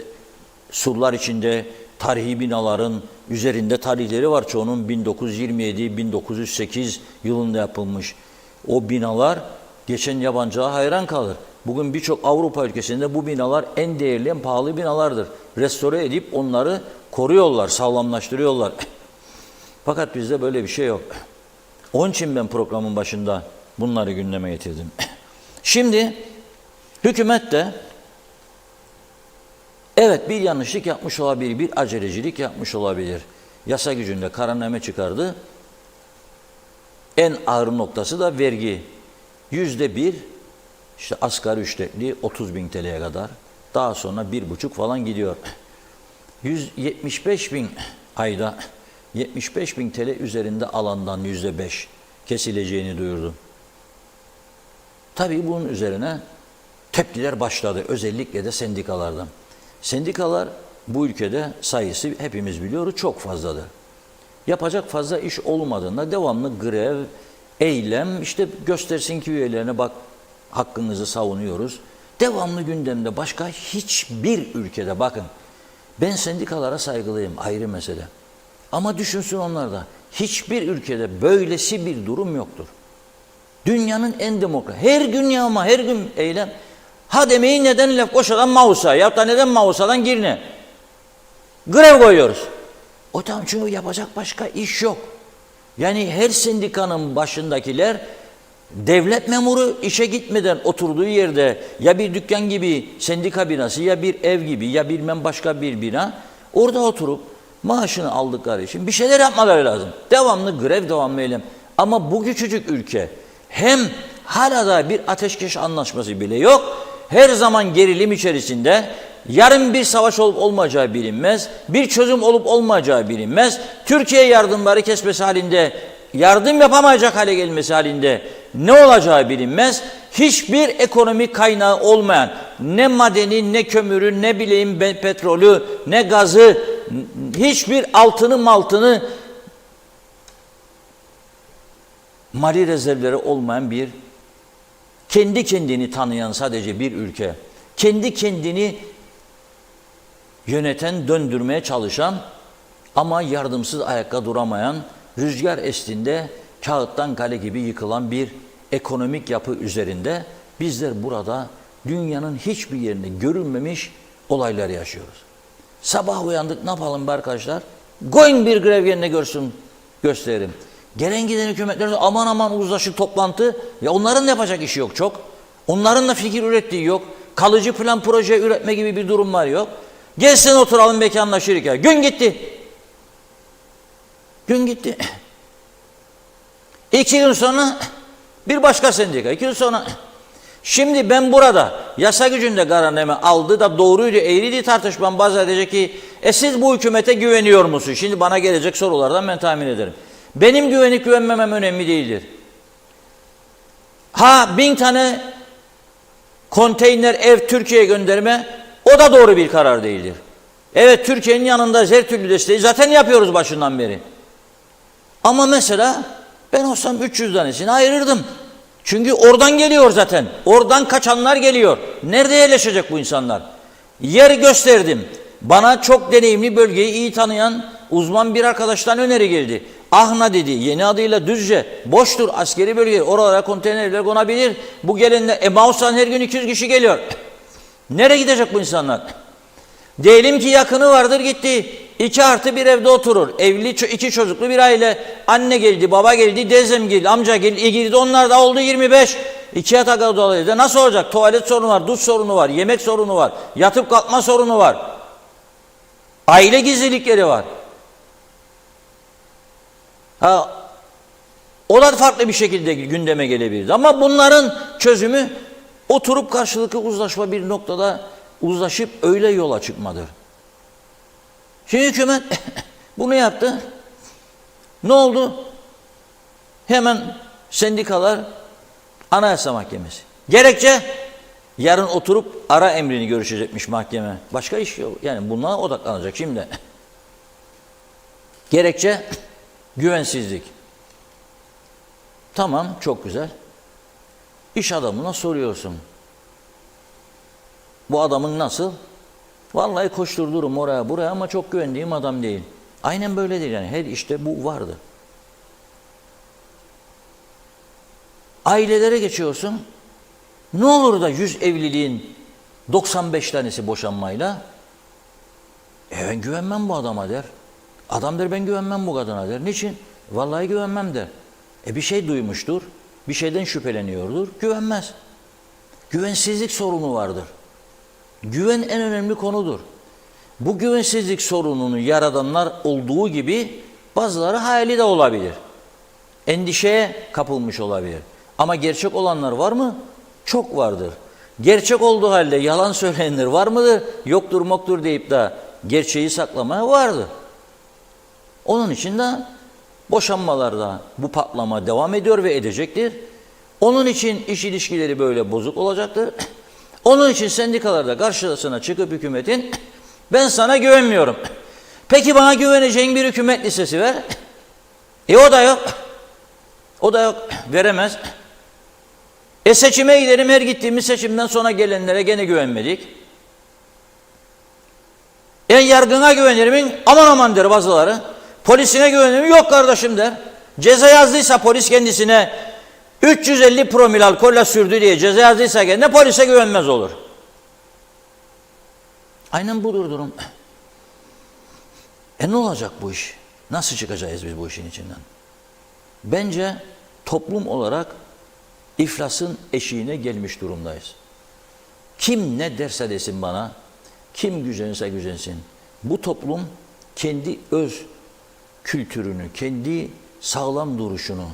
surlar içinde tarihi binaların üzerinde tarihleri var. Çoğunun 1927-1908 yılında yapılmış. O binalar geçen yabancıya hayran kalır. Bugün birçok Avrupa ülkesinde bu binalar en değerli, en pahalı binalardır. Restore edip onları koruyorlar, sağlamlaştırıyorlar. Fakat bizde böyle bir şey yok. Onun için ben programın başında bunları gündeme getirdim. Şimdi hükümet de evet bir yanlışlık yapmış olabilir, bir acelecilik yapmış olabilir. Yasa gücünde kararname çıkardı. En ağır noktası da vergi. %1, işte asgari ücretli 30.000 TL'ye kadar. Daha sonra 1,5 falan gidiyor. 175.000 ayda 75.000 TL üzerinde alandan %5 kesileceğini duyurdu. Tabii bunun üzerine tepkiler başladı. Özellikle de sendikalardan. Sendikalar bu ülkede sayısı hepimiz biliyoruz çok fazladır. Yapacak fazla iş olmadığında devamlı grev, eylem, işte göstersin ki üyelerine bak hakkınızı savunuyoruz. Devamlı gündemde. Başka hiçbir ülkede bakın. Ben sendikalara saygılıyım, ayrı mesele. Ama düşünsün onlar da. Hiçbir ülkede böylesi bir durum yoktur. Dünyanın en demokrat. Her gün yağma, her gün eylem. Ha demeyi neden Lefkoşa'dan Maus'a ya da neden Maus'dan Girne? Grev koyuyoruz. O tamam, çünkü yapacak başka iş yok. Yani her sendikanın başındakiler devlet memuru işe gitmeden oturduğu yerde ya bir dükkan gibi sendika binası ya bir ev gibi ya bilmem başka bir bina, orada oturup maaşını aldıkları için bir şeyler yapmaları lazım. Devamlı grev, devamlı eylem. Ama bu küçücük ülke hem hala da bir ateşkes anlaşması bile yok. Her zaman gerilim içerisinde, yarın bir savaş olup olmayacağı bilinmez. Bir çözüm olup olmayacağı bilinmez. Türkiye yardımları kesmesi halinde, yardım yapamayacak hale gelmesi halinde ne olacağı bilinmez. Hiçbir ekonomik kaynağı olmayan, ne madeni, ne kömürü, ne bileyim petrolü, ne gazı, hiçbir altını mali rezervleri olmayan bir, kendi kendini tanıyan sadece bir ülke, kendi kendini yöneten, döndürmeye çalışan ama yardımsız ayakta duramayan, rüzgar estiğinde kağıttan kale gibi yıkılan bir ekonomik yapı üzerinde bizler burada dünyanın hiçbir yerinde görülmemiş olaylar yaşıyoruz. Sabah uyandık, ne yapalım be arkadaşlar? Koyun bir grev yerine gösterelim. Gelen giden hükümetler de aman aman uzlaşı toplantı. Ya onların da yapacak işi yok çok. Onların da fikir ürettiği yok. Kalıcı plan proje üretme gibi bir durum var yok. Gelsin oturalım mekanlaşırken. Gün gitti. Gün gitti. 2 gün sonra bir başka sendika. 2 gün sonra. Şimdi ben burada yasa gücünde kararname aldı da doğruydu, eğriydi tartışmam. Bazıları diyecek ki siz bu hükümete güveniyor musun? Şimdi bana gelecek sorulardan ben tahmin ederim. Benim güvenip güvenmemem önemli değildir. Ha 1000 tane konteyner ev Türkiye'ye gönderme, o da doğru bir karar değildir. Evet, Türkiye'nin yanında her türlü desteği zaten yapıyoruz başından beri. Ama mesela ben olsam 300 tanesini ayırırdım. Çünkü oradan geliyor zaten. Oradan kaçanlar geliyor. Nerede yerleşecek bu insanlar? Yer gösterdim. Bana çok deneyimli, bölgeyi iyi tanıyan uzman bir arkadaştan öneri geldi. Ahna dedi, yeni adıyla Düzce, boştur askeri bölge, oralara konteynerler konabilir. Bu gelenler, Maus'tan her gün 200 kişi geliyor. Nereye gidecek bu insanlar? Diyelim ki yakını vardır, gitti. 2+1 evde oturur. Evli 2 çocuklu bir aile. Anne geldi, baba geldi, teyzem geldi, amca geldi, onlar da oldu 25. 2 yatak odalı. Nasıl olacak? Tuvalet sorunu var, duş sorunu var, yemek sorunu var, yatıp kalkma sorunu var. Aile gizlilikleri var. Ha, o da farklı bir şekilde gündeme gelebilir. Ama bunların çözümü oturup karşılıklı uzlaşma bir noktada uzlaşıp öyle yola çıkmadır. Şimdi hükümet bunu yaptı. Ne oldu? Hemen sendikalar Anayasa Mahkemesi. Gerekçe yarın oturup ara emrini görüşecekmiş mahkeme. Başka iş yok. Yani bunlara odaklanacak şimdi. Gerekçe güvensizlik. Tamam, çok güzel. İş adamına soruyorsun. Bu adamın nasıl? Vallahi koşturdurum oraya buraya ama çok güvendiğim adam değil. Aynen böyledir yani. Her işte bu vardır. Ailelere geçiyorsun. Ne olur da 100 evliliğin 95 tanesi boşanmayla? Ben güvenmem bu adama der. Adam der ben güvenmem bu kadına der. Niçin? Vallahi güvenmem der. Bir şey duymuştur. Bir şeyden şüpheleniyordur. Güvenmez. Güvensizlik sorunu vardır. Güven en önemli konudur. Bu güvensizlik sorununu yaradanlar olduğu gibi bazıları hayali de olabilir. Endişeye kapılmış olabilir. Ama gerçek olanlar var mı? Çok vardır. Gerçek olduğu halde yalan söyleyenler var mıdır? Yoktur moktur deyip de gerçeği saklamaya vardır. Onun için de boşanmalarda bu patlama devam ediyor ve edecektir. Onun için iş ilişkileri böyle bozuk olacaktır. Onun için sendikalarda karşısına çıkıp hükümetin ben sana güvenmiyorum. Peki bana güveneceğin bir hükümet listesi ver. O da yok. O da yok, veremez. Seçime gidelim, her gittiğimiz seçimden sonra gelenlere gene güvenmedik. Yargına güvenirim, aman aman der bazıları. Polisine güvenirim, yok kardeşim der. Ceza yazdıysa polis kendisine 350 promil alkolle sürdü diye ceza yazdıysa kendine polise güvenmez olur. Aynen budur durum. Ne olacak bu iş? Nasıl çıkacağız biz bu işin içinden? Bence toplum olarak iflasın eşiğine gelmiş durumdayız. Kim ne derse desin bana, kim gücenirse gücensin. Bu toplum kendi öz kültürünü, kendi sağlam duruşunu,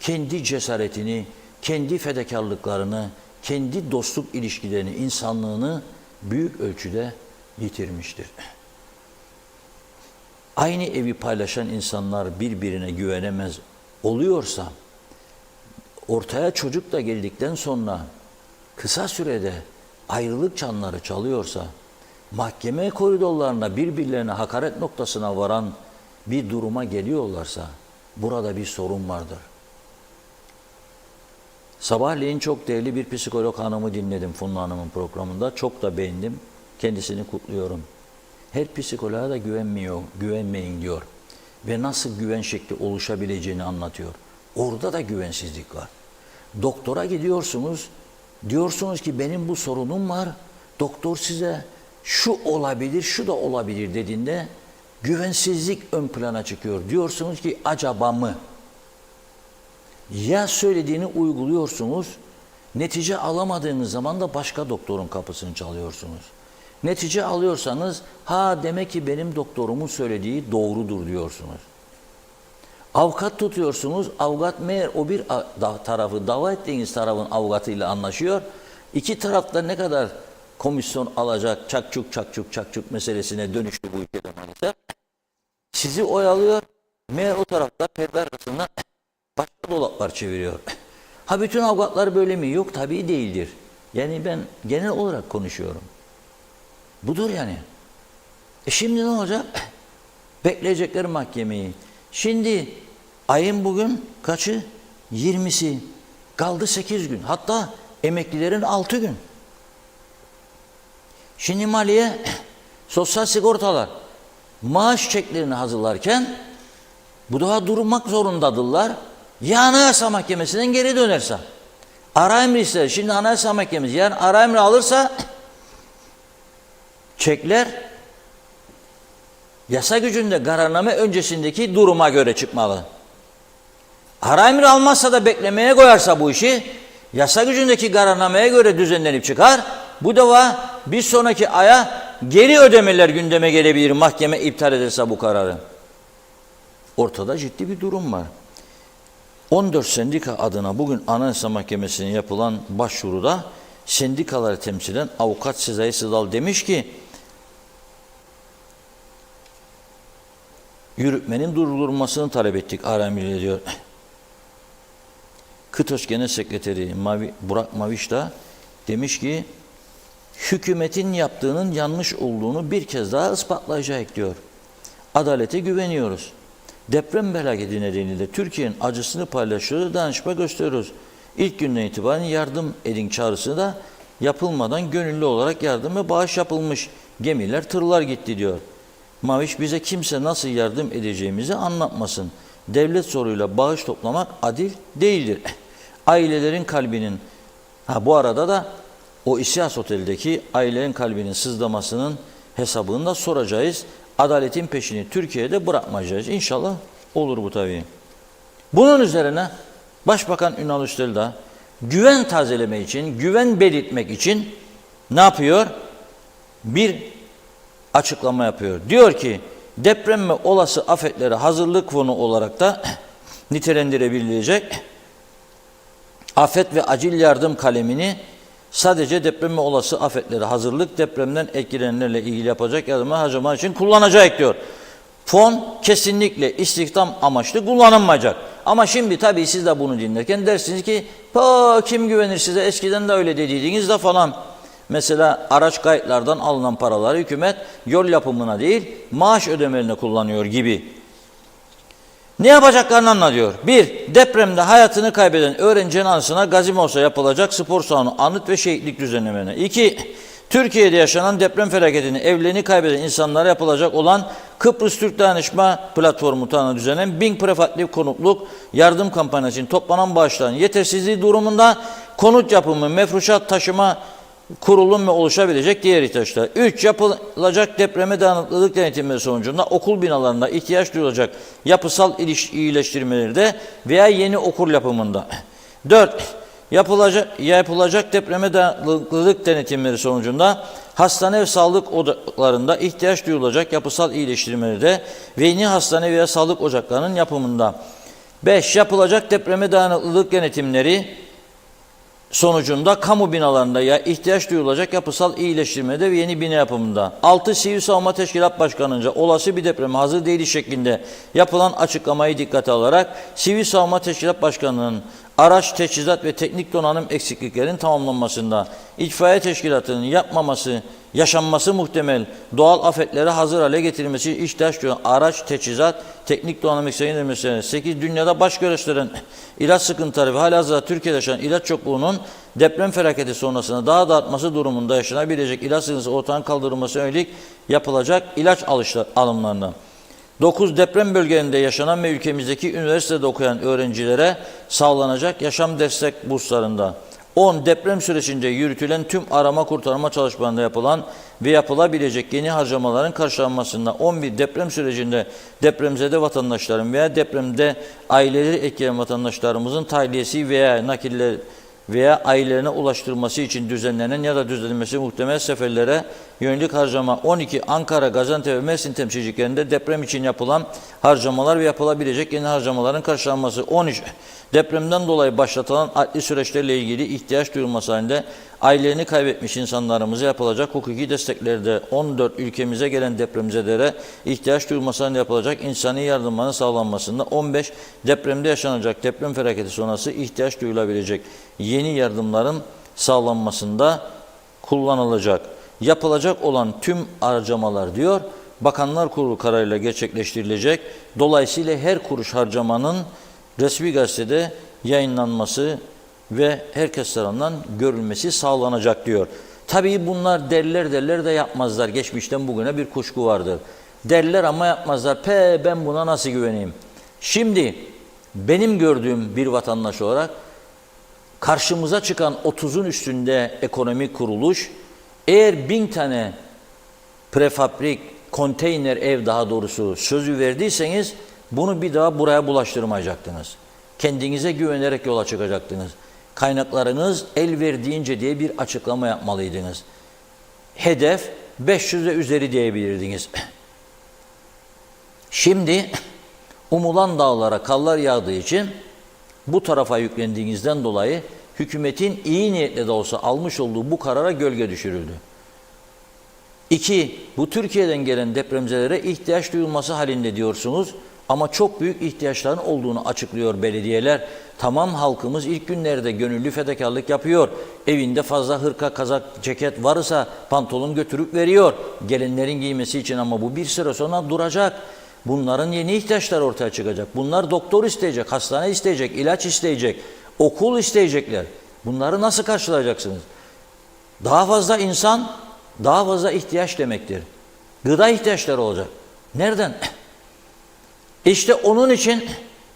kendi cesaretini, kendi fedakarlıklarını, kendi dostluk ilişkilerini, insanlığını büyük ölçüde yitirmiştir. Aynı evi paylaşan insanlar birbirine güvenemez oluyorsa, ortaya çocuk da geldikten sonra kısa sürede ayrılık çanları çalıyorsa, mahkeme koridorlarında birbirlerine hakaret noktasına varan bir duruma geliyorlarsa, burada bir sorun vardır. Sabahleyin çok değerli bir psikolog hanımı dinledim Funda Hanım'ın programında. Çok da beğendim. Kendisini kutluyorum. Her psikoloğa da güvenmeyin diyor. Ve nasıl güven şekli oluşabileceğini anlatıyor. Orada da güvensizlik var. Doktora gidiyorsunuz, diyorsunuz ki benim bu sorunum var. Doktor size şu olabilir, şu da olabilir dediğinde güvensizlik ön plana çıkıyor. Diyorsunuz ki acaba mı? Ya söylediğini uyguluyorsunuz, netice alamadığınız zaman da başka doktorun kapısını çalıyorsunuz. Netice alıyorsanız, ha demek ki benim doktorumun söylediği doğrudur diyorsunuz. Avukat tutuyorsunuz, avukat meğer o bir tarafı, dava ettiğiniz tarafın avukatıyla anlaşıyor. İki tarafta ne kadar komisyon alacak, çakçuk meselesine dönüştü bu ülkede maalesef. Sizi oyalıyor, meğer o tarafta perde arkasından başka dolaplar çeviriyor. Ha bütün avukatlar böyle mi? Yok tabii değildir. Yani ben genel olarak konuşuyorum. Budur yani. Şimdi ne olacak? Bekleyecekler mahkemeyi. Şimdi ayın bugün kaçı? 20'si. Kaldı 8 gün. Hatta emeklilerin 6 gün. Şimdi maliye, sosyal sigortalar maaş çeklerini hazırlarken bu daha durmak zorundadırlar. Ya Anayasa Mahkemesi'nden geri dönerse. Ara emri ister. Şimdi Anayasa Mahkemesi yani ara emri alırsa çekler yasa gücünde kararname öncesindeki duruma göre çıkmalı. Ara emri almazsa da beklemeye koyarsa bu işi yasa gücündeki kararnameye göre düzenlenip çıkar. Bu defa bir sonraki aya geri ödemeler gündeme gelebilir mahkeme iptal ederse bu kararı. Ortada ciddi bir durum var. 14 sendika adına bugün Anayasa Mahkemesi'ne yapılan başvuruda sendikaları temsilen avukat Sezai Sıdal demiş ki yürütmenin durdurulmasını talep ettik aramile diyor. KİTOS Genel Sekreteri Burak Maviş da demiş ki hükümetin yaptığının yanlış olduğunu bir kez daha ispatlayacak diyor. Adalete güveniyoruz. Deprem felaketi nedeniyle Türkiye'nin acısını paylaşıyoruz, dayanışma gösteriyoruz. İlk günden itibaren yardım edin çağrısı da yapılmadan gönüllü olarak yardım ve bağış yapılmış. Gemiler, tırlar gitti diyor. Maviş bize kimse nasıl yardım edeceğimizi anlatmasın. Devlet zoruyla bağış toplamak adil değildir. Ailelerin kalbinin, bu arada da o İSİAS Otel'deki ailelerin kalbinin sızlamasının hesabını da soracağız. Adaletin peşini Türkiye'de bırakmayacağız. İnşallah olur bu tabii. Bunun üzerine Başbakan Ünal Üstel de güven tazeleme için, güven belirtmek için ne yapıyor? Bir açıklama yapıyor. Diyor ki deprem ve olası afetlere hazırlık fonu olarak da nitelendirebilecek afet ve acil yardım kalemini sadece deprem ve olası afetlere hazırlık, depremden etkilenenlerle ilgili yapacak yardımlar harcama için kullanacak diyor. Fon kesinlikle istihdam amaçlı kullanılmayacak. Ama şimdi tabii siz de bunu dinlerken dersiniz ki kim güvenir size, eskiden de öyle dediydiniz de falan. Mesela araç kayıtlardan alınan paraları hükümet yol yapımına değil maaş ödemelerine kullanıyor gibi. Ne yapacaklarını anlatıyor. 1. Depremde hayatını kaybeden öğrencinin anısına Gazimos'a yapılacak spor salonu, anıt ve şehitlik düzenlemeleri. 2. Türkiye'de yaşanan deprem felaketini, evlerini kaybeden insanlara yapılacak olan Kıbrıs Türk Dayanışma Platformu tarafından düzenlenen 1000 prefabrikli konutluk yardım kampanyası için toplanan bağışların yetersizliği durumunda konut yapımı, mefruşat taşıma, kurulum ve oluşabilecek diğer ihtiyaçlar. 3. Yapılacak depreme dayanıklılık denetimleri sonucunda okul binalarında ihtiyaç duyulacak yapısal iyileştirmelerde veya yeni okul yapımında. 4. Yapılacak depreme dayanıklılık denetimleri sonucunda hastane ve sağlık ocaklarında ihtiyaç duyulacak yapısal iyileştirmelerde ve yeni hastane veya sağlık ocaklarının yapımında. 5. Yapılacak depreme dayanıklılık denetimleri sonucunda kamu binalarında ya ihtiyaç duyulacak yapısal iyileştirmede ve yeni bina yapımında. 6. Sivil Savunma Teşkilat Başkanı'nca olası bir depreme hazır değiliz şeklinde yapılan açıklamayı dikkate alarak Sivil Savunma Teşkilat Başkanı'nın araç, teçhizat ve teknik donanım eksikliklerinin tamamlanmasında, itfaiye teşkilatının yaşanması muhtemel doğal afetlere hazır hale getirilmesi ihtiyaç duyan araç, teçhizat, teknik donanım eksikliklerinin 8. Dünyada baş gösteren ilaç sıkıntıları ve halihazırda Türkiye'de yaşanan ilaç çokluğunun deprem felaketi sonrasında daha da artması durumunda yaşanabilecek ilaç sıkıntısı ortadan kaldırılması yönelik yapılacak ilaç alımlarından. 9. Deprem bölgelerinde yaşanan ve ülkemizdeki üniversitede okuyan öğrencilere sağlanacak yaşam destek burslarında. 10. Deprem sürecince yürütülen tüm arama kurtarma çalışmalarında yapılan ve yapılabilecek yeni harcamaların karşılanmasında. 11. Deprem sürecinde depremzede vatandaşların veya depremde aileleri etkileyen vatandaşlarımızın tahliyesi veya nakilleri veya ailelerine ulaştırılması için düzenlenen ya da düzenlenmesi muhtemel seferlere yönelik harcama. 12. Ankara, Gaziantep ve Mersin temsilciliklerinde deprem için yapılan harcamalar ve yapılabilecek yeni harcamaların karşılanması. 13. Depremden dolayı başlatılan adli süreçlerle ilgili ihtiyaç duyulması halinde ailelerini kaybetmiş insanlarımıza yapılacak hukuki desteklerde. 14. Ülkemize gelen depremzedelere ihtiyaç duyulması halinde yapılacak insani yardımların sağlanmasında. 15. Depremde yaşanacak deprem felaketi sonrası ihtiyaç duyulabilecek yeni yardımların sağlanmasında kullanılacak. Yapılacak olan tüm harcamalar diyor, Bakanlar Kurulu kararıyla gerçekleştirilecek. Dolayısıyla her kuruş harcamanın resmi gazetede yayınlanması ve herkes tarafından görülmesi sağlanacak diyor. Tabii bunlar derler de yapmazlar. Geçmişten bugüne bir kuşku vardır. Derler ama yapmazlar. Ben buna nasıl güveneyim? Şimdi benim gördüğüm bir vatandaş olarak karşımıza çıkan 30'un üstünde ekonomik kuruluş, eğer 1000 tane prefabrik, konteyner ev daha doğrusu sözü verdiyseniz bunu bir daha buraya bulaştırmayacaktınız. Kendinize güvenerek yola çıkacaktınız. Kaynaklarınız el verdiğince diye bir açıklama yapmalıydınız. Hedef 500 ve üzeri diyebilirdiniz. Şimdi umulan dağlara kallar yağdığı için bu tarafa yüklendiğinizden dolayı hükümetin iyi niyetle de olsa almış olduğu bu karara gölge düşürüldü. 2. Bu Türkiye'den gelen depremzelere ihtiyaç duyulması halinde diyorsunuz ama çok büyük ihtiyaçların olduğunu açıklıyor belediyeler. Tamam, halkımız ilk günlerde gönüllü fedakarlık yapıyor. Evinde fazla hırka, kazak, ceket varsa pantolon götürüp veriyor gelenlerin giymesi için ama bu bir süre sonra duracak. Bunların yeni ihtiyaçları ortaya çıkacak. Bunlar doktor isteyecek, hastane isteyecek, ilaç isteyecek, okul isteyecekler. Bunları nasıl karşılayacaksınız? Daha fazla insan, daha fazla ihtiyaç demektir. Gıda ihtiyaçları olacak. Nereden? İşte onun için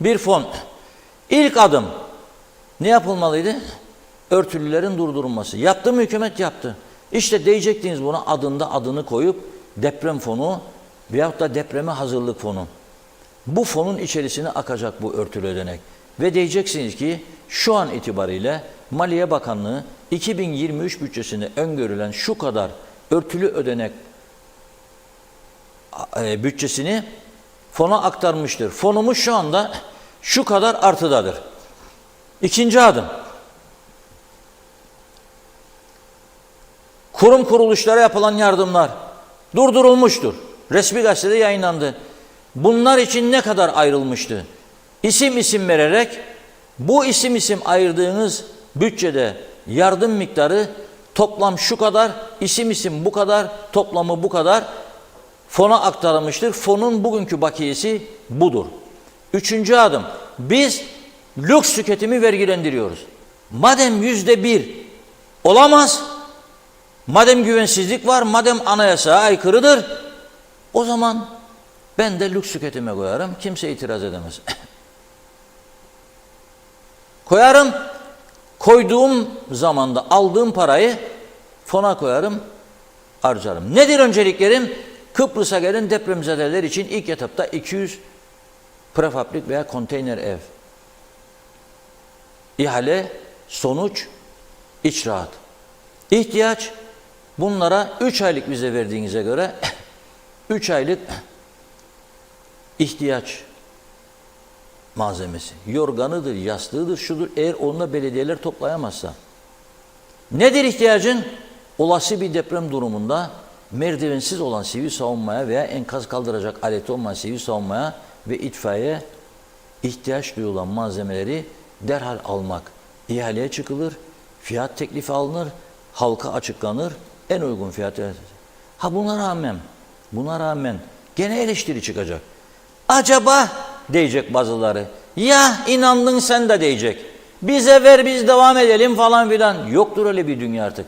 bir fon. İlk adım ne yapılmalıydı? Örtülülerin durdurulması. Yaptı mı hükümet? Yaptı. İşte diyecektiniz buna adını koyup deprem fonu veyahut da depreme hazırlık fonu. Bu fonun içerisine akacak bu örtülü ödenek. Ve diyeceksiniz ki şu an itibariyle Maliye Bakanlığı 2023 bütçesinde öngörülen şu kadar örtülü ödenek bütçesini fona aktarmıştır. Fonumuz şu anda şu kadar artıdadır. İkinci adım. Kurum kuruluşlara yapılan yardımlar durdurulmuştur. Resmi gazetede yayınlandı. Bunlar için ne kadar ayrılmıştı? İsim vererek bu isim ayırdığınız bütçede yardım miktarı toplam şu kadar, isim bu kadar, toplamı bu kadar fona aktarılmıştır. Fonun bugünkü bakiyesi budur. Üçüncü adım, biz lüks tüketimi vergilendiriyoruz. Madem %1 olamaz, madem güvensizlik var, madem anayasaya aykırıdır, o zaman ben de lüks tüketime koyarım, kimse itiraz edemez. Koyarım, koyduğum zamanda aldığım parayı fona koyarım, harcarım. Nedir önceliklerim? Kıbrıs'a gelen depremzedeler için ilk etapta 200 prefabrik veya konteyner ev. İhale, sonuç, icraat. İhtiyaç, bunlara 3 aylık vize verdiğinize göre 3 aylık ihtiyaç malzemesi. Yorganıdır, yastığıdır, şudur. Eğer onunla belediyeler toplayamazsa. Nedir ihtiyacın? Olası bir deprem durumunda merdivensiz olan sivil savunmaya veya enkaz kaldıracak aleti olmayan sivil savunmaya ve itfaiye ihtiyaç duyulan malzemeleri derhal almak. İhaleye çıkılır, fiyat teklifi alınır, halka açıklanır, en uygun fiyatı. Ha buna rağmen gene eleştiri çıkacak. Acaba diyecek bazıları. Ya inandın sen de diyecek. Bize ver biz devam edelim falan filan. Yoktur öyle bir dünya artık.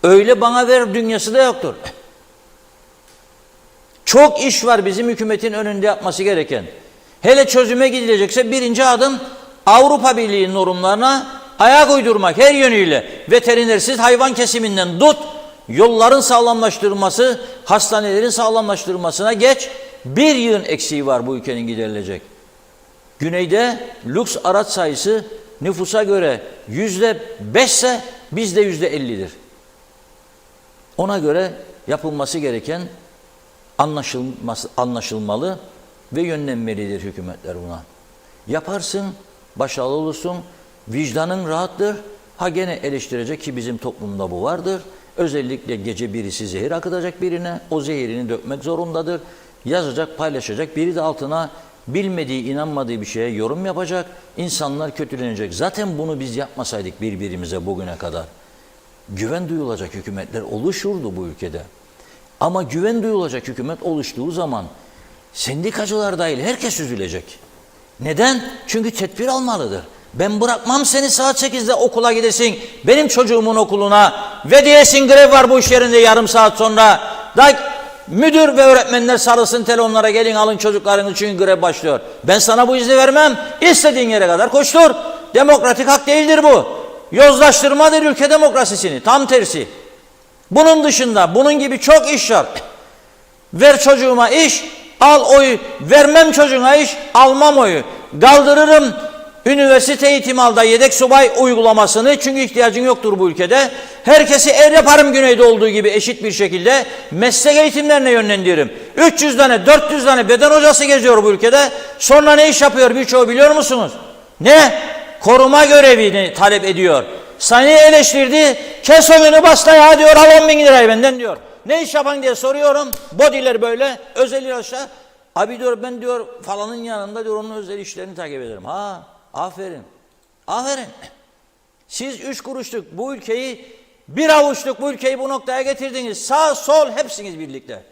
Öyle bana ver dünyası da yoktur. Çok iş var bizim hükümetin önünde yapması gereken. Hele çözüme gidilecekse birinci adım Avrupa Birliği normlarına ayak uydurmak her yönüyle. Veterinersiz hayvan kesiminden tut, yolların sağlamlaştırılması, hastanelerin sağlamlaştırılmasına geç. Bir yığın eksiği var bu ülkenin giderilecek. Güneyde lüks araç sayısı nüfusa göre %5 ise bizde %50'dir. Ona göre yapılması gereken anlaşılmalı ve yönlenmelidir hükümetler buna. Yaparsın, başarılı olursun, vicdanın rahattır. Ha gene eleştirecek ki bizim toplumda bu vardır. Özellikle gece birisi zehir akıtacak birine, o zehirini dökmek zorundadır. Yazacak, paylaşacak, biri de altına bilmediği, inanmadığı bir şeye yorum yapacak. İnsanlar kötülenecek. Zaten bunu biz yapmasaydık birbirimize bugüne kadar. Güven duyulacak hükümetler oluşurdu bu ülkede. Ama güven duyulacak hükümet oluştuğu zaman sendikacılar dahil herkes üzülecek. Neden? Çünkü tedbir almalıdır. Ben bırakmam seni saat 8'de okula gidesin, benim çocuğumun okuluna ve diyesin grev var bu iş yerinde yarım saat sonra. Da müdür ve öğretmenler sarılsın telefonlara, gelin alın çocuklarını çünkü grev başlıyor. Ben sana bu izni vermem. İstediğin yere kadar koştur. Demokratik hak değildir bu. Yozlaştırmadır ülke demokrasisini. Tam tersi. Bunun dışında bunun gibi çok iş var. Ver çocuğuma iş, al oyu. Vermem çocuğuna iş, almam oyu. Kaldırırım üniversite eğitim alda yedek subay uygulamasını, çünkü ihtiyacın yoktur bu ülkede. Herkesi er yaparım güneyde olduğu gibi eşit bir şekilde meslek eğitimlerine yönlendiririm. 300 tane 400 tane beden hocası geziyor bu ülkede. Sonra ne iş yapıyor birçoğu biliyor musunuz? Ne? Koruma görevini talep ediyor. Seni eleştirdi, kes önünü basta ya diyor, al 10 bin lirayı benden diyor. Ne iş yapan diye soruyorum, bodyler böyle, özel aşağı. Abi diyor ben diyor falanın yanında diyor onun özel işlerini takip ederim. Ha, aferin, aferin. Siz 3 kuruşluk bu ülkeyi, bir avuçluk bu ülkeyi bu noktaya getirdiniz. Sağ sol hepsiniz birlikte.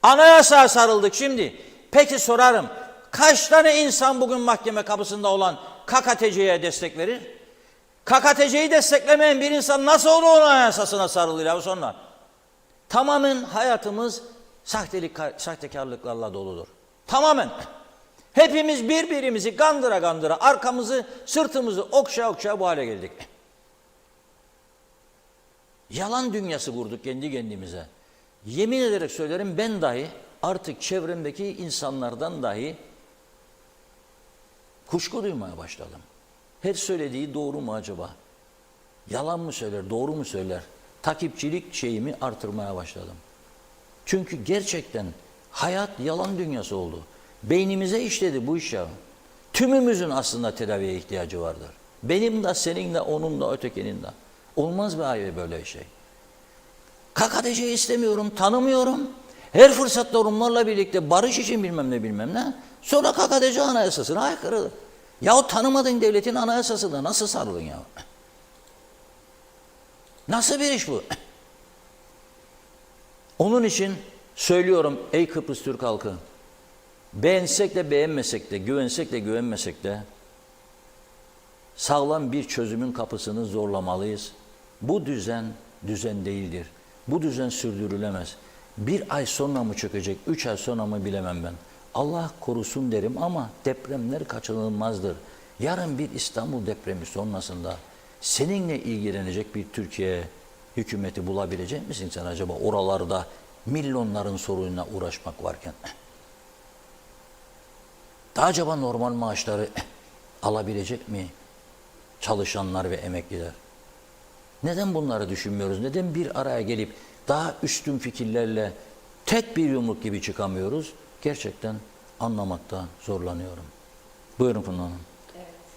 Anayasaya sarıldık şimdi. Peki sorarım, kaç tane insan bugün mahkeme kapısında olan KKTC'ye destek verir? KKTC'yi desteklemeyen bir insan nasıl olur onun anayasasına sarılır ya sonra? Tamamen hayatımız sahtekarlıklarla doludur. Tamamen. Hepimiz birbirimizi kandıra kandıra arkamızı, sırtımızı okşa okşa bu hale geldik. Yalan dünyası kurduk kendi kendimize. Yemin ederek söylerim, ben dahi artık çevremdeki insanlardan dahi kuşku duymaya başladım. Her söylediği doğru mu acaba? Yalan mı söyler, doğru mu söyler? Takipçilik şeyimi artırmaya başladım. Çünkü gerçekten hayat yalan dünyası oldu. Beynimize işledi bu iş ya. Tümümüzün aslında tedaviye ihtiyacı vardır. Benim de, senin de, onun da, ötekinin de. Olmaz be abi böyle şey. KKTC'yi istemiyorum, tanımıyorum. Her fırsatta onlarla birlikte barış için bilmem ne. Sonra KKTC anayasasına aykırı. Yahu tanımadığın devletin anayasasına nasıl sarılın ya? Nasıl bir iş bu? Onun için söylüyorum ey Kıbrıs Türk halkı. Beğensek de beğenmesek de, güvensek de güvenmesek de sağlam bir çözümün kapısını zorlamalıyız. Bu düzen değildir. Bu düzen sürdürülemez. Bir ay sonra mı çökecek, 3 ay sonra mı bilemem ben. Allah korusun derim ama depremler kaçınılmazdır. Yarın bir İstanbul depremi sonrasında seninle ilgilenecek bir Türkiye hükümeti bulabilecek misin sen acaba oralarda milyonların sorununa uğraşmak varken? Da acaba normal maaşları alabilecek mi çalışanlar ve emekliler? Neden bunları düşünmüyoruz? Neden bir araya gelip daha üstün fikirlerle tek bir yumruk gibi çıkamıyoruz? Gerçekten anlamakta zorlanıyorum. Buyurun Funda Hanım.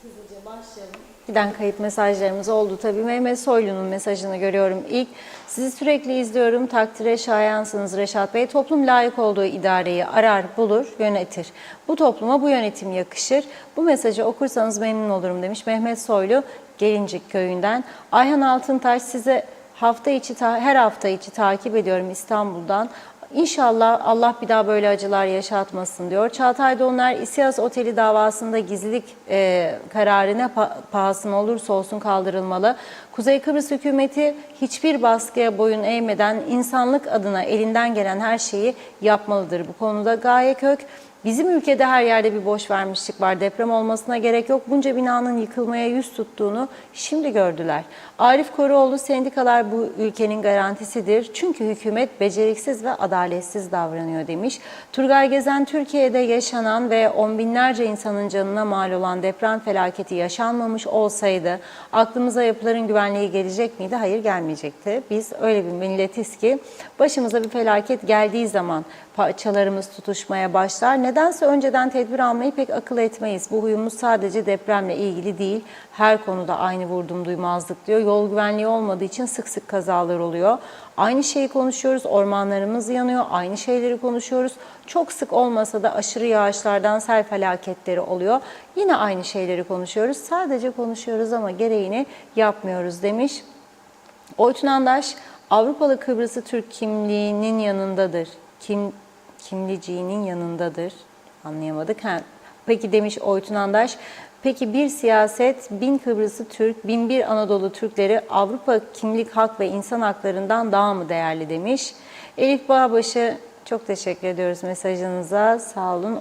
Hızlıca başlayalım. Giden kayıp mesajlarımız oldu. Tabii Mehmet Soylu'nun mesajını görüyorum ilk. Sizi sürekli izliyorum. Takdire şayansınız Reşat Bey. Toplum layık olduğu idareyi arar, bulur, yönetir. Bu topluma bu yönetim yakışır. Bu mesajı okursanız memnun olurum demiş Mehmet Soylu Gelincik köyünden. Ayhan Altıntaş size her hafta içi takip ediyorum İstanbul'dan. İnşallah Allah bir daha böyle acılar yaşatmasın diyor. Çağatay Donlar İSİAS Oteli davasında gizlilik kararına pahasına olursa olsun kaldırılmalı. Kuzey Kıbrıs hükümeti hiçbir baskıya boyun eğmeden insanlık adına elinden gelen her şeyi yapmalıdır. Bu konuda Gaye Kök, bizim ülkede her yerde bir boş vermişlik var. Deprem olmasına gerek yok. Bunca binanın yıkılmaya yüz tuttuğunu şimdi gördüler. Arif Koruoğlu, sendikalar bu ülkenin garantisidir. Çünkü hükümet beceriksiz ve adaletsiz davranıyor demiş. Turgay Gezen, Türkiye'de yaşanan ve on binlerce insanın canına mal olan deprem felaketi yaşanmamış olsaydı aklımıza yapıların güvenliği gelecek miydi? Hayır, gelmeyecekti. Biz öyle bir milletiz ki başımıza bir felaket geldiği zaman parçalarımız tutuşmaya başlar. Nedense önceden tedbir almayı pek akıl etmeyiz. Bu huyumuz sadece depremle ilgili değil. Her konuda aynı vurdum duymazlık diyor. Yol güvenliği olmadığı için sık sık kazalar oluyor. Aynı şeyi konuşuyoruz. Ormanlarımız yanıyor. Aynı şeyleri konuşuyoruz. Çok sık olmasa da aşırı yağışlardan sel felaketleri oluyor. Yine aynı şeyleri konuşuyoruz. Sadece konuşuyoruz ama gereğini yapmıyoruz demiş. Oytun Andaş, Avrupalı Kıbrıs'ı Türk kimliğinin yanındadır. Kimliciğinin yanındadır. Anlayamadık. Peki demiş Oytun Andaş. Peki bir siyaset, 1000 Kıbrıs'ı Türk, 1001 Anadolu Türkleri Avrupa kimlik, hak ve insan haklarından daha mı değerli demiş. Elif Bağbaşı, çok teşekkür ediyoruz mesajınıza. Sağ olun.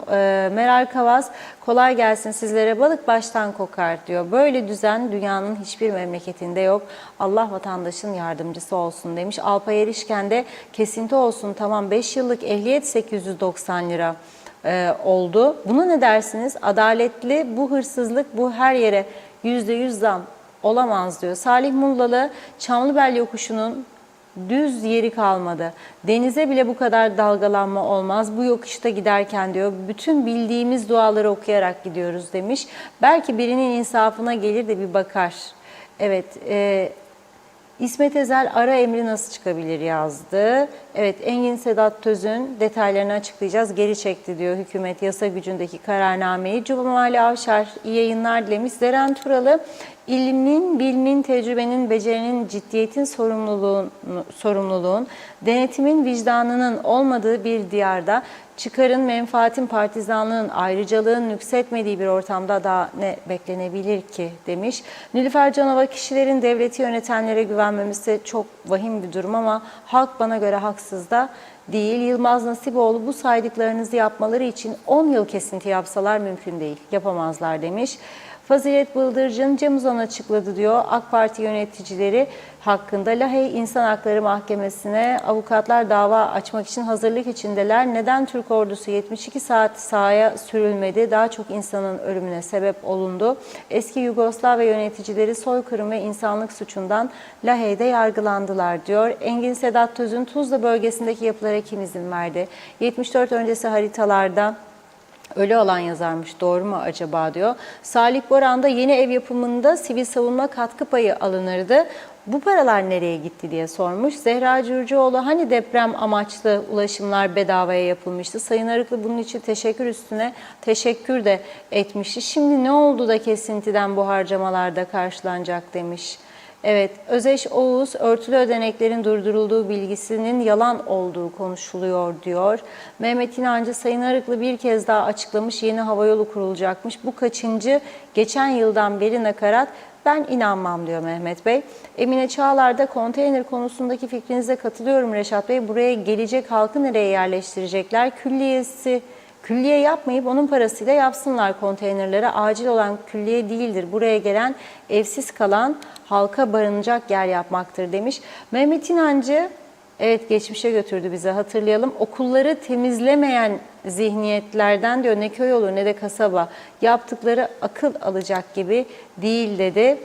Meral Kavaz, kolay gelsin sizlere, balık baştan kokar diyor. Böyle düzen dünyanın hiçbir memleketinde yok. Allah vatandaşın yardımcısı olsun demiş. Alpay Erişken de kesinti olsun, tamam 5 yıllık ehliyet 890 lira oldu. Buna ne dersiniz? Adaletli bu hırsızlık, bu her yere %100 zam olamaz diyor. Salih Mullalı, Çamlıbel yokuşunun düz yeri kalmadı. Denize bile bu kadar dalgalanma olmaz. Bu yokuşta giderken diyor bütün bildiğimiz duaları okuyarak gidiyoruz demiş. Belki birinin insafına gelir de bir bakar. Evet, İsmet Ezel ara emri nasıl çıkabilir yazdı. Evet, Engin Sedat Töz'ün detaylarını açıklayacağız. Geri çekti diyor hükümet yasa gücündeki kararnameyi. Cumali Avşar iyi yayınlar dilemiş. Zeren Turalı, ilmin, bilmin, tecrübenin, becerinin, ciddiyetin, sorumluluğun, denetimin, vicdanının olmadığı bir diyarda çıkarın, menfaatin, partizanlığın, ayrıcalığın nüksetmediği bir ortamda daha ne beklenebilir ki demiş. Nilüfer Canova, kişilerin devleti yönetenlere güvenmemesi çok vahim bir durum ama halk bana göre haksız da değil. Yılmaz Nasiboğlu, bu saydıklarınızı yapmaları için 10 yıl kesinti yapsalar mümkün değil, yapamazlar demiş. Fazilet Bıldırcın, Cem Uzan açıkladı diyor. AK Parti yöneticileri hakkında Lahey İnsan Hakları Mahkemesi'ne avukatlar dava açmak için hazırlık içindeler. Neden Türk ordusu 72 saat sahaya sürülmedi? Daha çok insanın ölümüne sebep olundu. Eski Yugoslavya yöneticileri soykırım ve insanlık suçundan Lahey'de yargılandılar diyor. Engin Sedat Töz'ün Tuzla bölgesindeki yapılara kim izin verdi? 74 öncesi haritalarda ölü olan yazarmış, doğru mu acaba diyor. Salih Boran da yeni ev yapımında sivil savunma katkı payı alınırdı. Bu paralar nereye gitti diye sormuş. Zehra Cürcüoğlu, hani deprem amaçlı ulaşımlar bedavaya yapılmıştı. Sayın Arıklı bunun için teşekkür üstüne teşekkür de etmişti. Şimdi ne oldu da kesintiden bu harcamalarda karşılanacak demiş. Evet, Özeş Oğuz, örtülü ödeneklerin durdurulduğu bilgisinin yalan olduğu konuşuluyor diyor. Mehmet İnancı, Sayın Arıklı bir kez daha açıklamış, yeni havayolu kurulacakmış. Bu kaçıncı? Geçen yıldan beri nakarat. Ben inanmam diyor Mehmet Bey. Emine Çağlar'da konteyner konusundaki fikrinize katılıyorum Reşat Bey. Buraya gelecek halkı nereye yerleştirecekler? Külliye yapmayıp onun parasıyla yapsınlar konteynerlere. Acil olan külliye değildir. Buraya gelen evsiz kalan halka barınacak yer yapmaktır demiş. Mehmet İnancı, evet geçmişe götürdü bizi, hatırlayalım. Okulları temizlemeyen zihniyetlerden diyor ne köy olur ne de kasaba. Yaptıkları akıl alacak gibi değil dedi.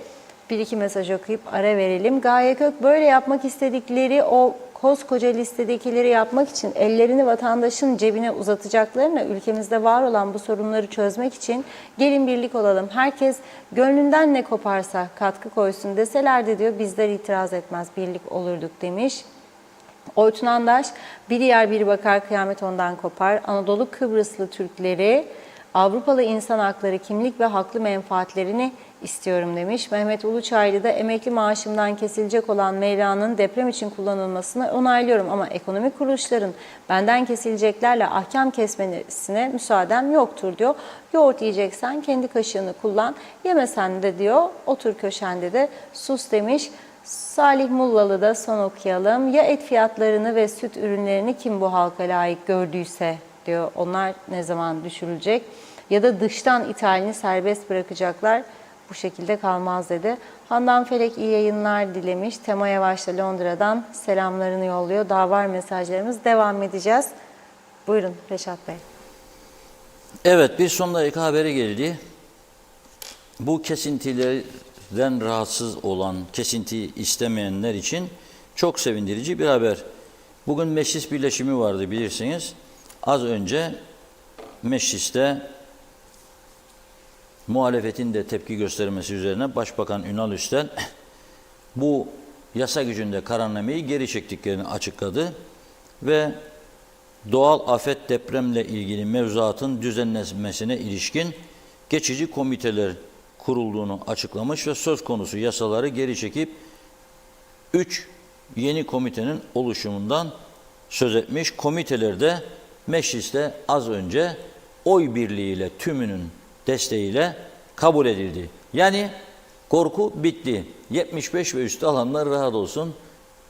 Bir iki mesaj okuyup ara verelim. Gaye Kök, böyle yapmak istedikleri o koskoca listedekileri yapmak için ellerini vatandaşın cebine uzatacaklarına, ülkemizde var olan bu sorunları çözmek için gelin birlik olalım. Herkes gönlünden ne koparsa katkı koysun deselerdi diyor, bizler itiraz etmez, birlik olurduk demiş. Oytun Andaş, biri yer biri bakar kıyamet ondan kopar. Anadolu Kıbrıslı Türkleri, Avrupalı insan hakları, kimlik ve haklı menfaatlerini istiyorum demiş. Mehmet Uluçaylı da emekli maaşımdan kesilecek olan meyranın deprem için kullanılmasını onaylıyorum ama ekonomik kuruluşların benden kesileceklerle ahkam kesmesine müsaadem yoktur diyor. Yoğurt yiyeceksen kendi kaşığını kullan, yemesen de diyor otur köşende de sus demiş. Salih Mullalı da son okuyalım. Ya et fiyatlarını ve süt ürünlerini kim bu halka layık gördüyse diyor, onlar ne zaman düşürülecek? Ya da dıştan ithalini serbest bırakacaklar, bu şekilde kalmaz dedi. Handan Felek iyi yayınlar dilemiş. Tema Yavaş da Londra'dan selamlarını yolluyor. Daha var mesajlarımız, devam edeceğiz. Buyurun Reşat Bey. Evet, bir son dakika haberi geldi. Bu kesintilerden rahatsız olan, kesinti istemeyenler için çok sevindirici bir haber. Bugün meclis birleşimi vardı bilirsiniz. Az önce mecliste muhalefetin de tepki göstermesi üzerine Başbakan Ünal Üstel bu yasa gücünde kararnameyi geri çektiklerini açıkladı ve doğal afet depremle ilgili mevzuatın düzenlenmesine ilişkin geçici komiteler kurulduğunu açıklamış ve söz konusu yasaları geri çekip 3 yeni komitenin oluşumundan söz etmiş. Komitelerde mecliste az önce oy birliğiyle, tümünün desteğiyle kabul edildi. Yani korku bitti. 75 ve üstü alanlar rahat olsun.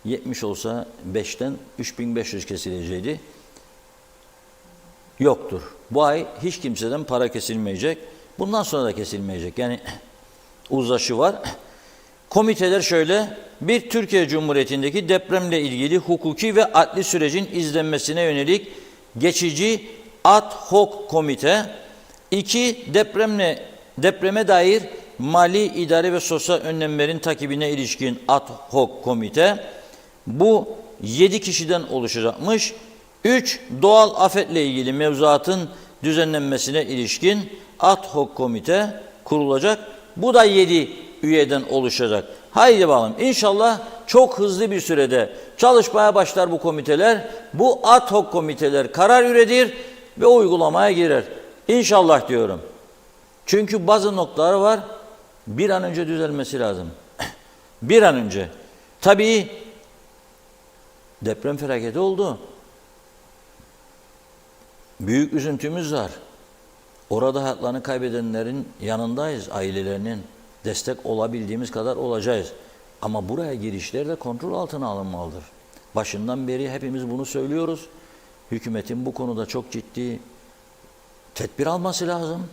70 olsa 5'ten 3500 kesileceğiydi. Yoktur. Bu ay hiç kimseden para kesilmeyecek. Bundan sonra da kesilmeyecek. Yani uzlaşı var. Komiteler şöyle: bir, Türkiye Cumhuriyeti'ndeki depremle ilgili hukuki ve adli sürecin izlenmesine yönelik geçici ad hoc komite. 2. Depreme dair mali, idari ve sosyal önlemlerin takibine ilişkin ad hoc komite. Bu 7 kişiden oluşacakmış. 3. Doğal afetle ilgili mevzuatın düzenlenmesine ilişkin ad hoc komite kurulacak. Bu da 7 üyeden oluşacak. Haydi bakalım. İnşallah çok hızlı bir sürede çalışmaya başlar bu komiteler. Bu ad hoc komiteler karar üretir ve uygulamaya girer. İnşallah diyorum. Çünkü bazı noktalar var, bir an önce düzelmesi lazım. Bir an önce. Tabii deprem felaketi oldu. Büyük üzüntümüz var. Orada hayatlarını kaybedenlerin yanındayız, ailelerinin. Destek olabildiğimiz kadar olacağız. Ama buraya girişler de kontrol altına alınmalıdır. Başından beri hepimiz bunu söylüyoruz. Hükümetin bu konuda çok ciddi tedbir alması lazım.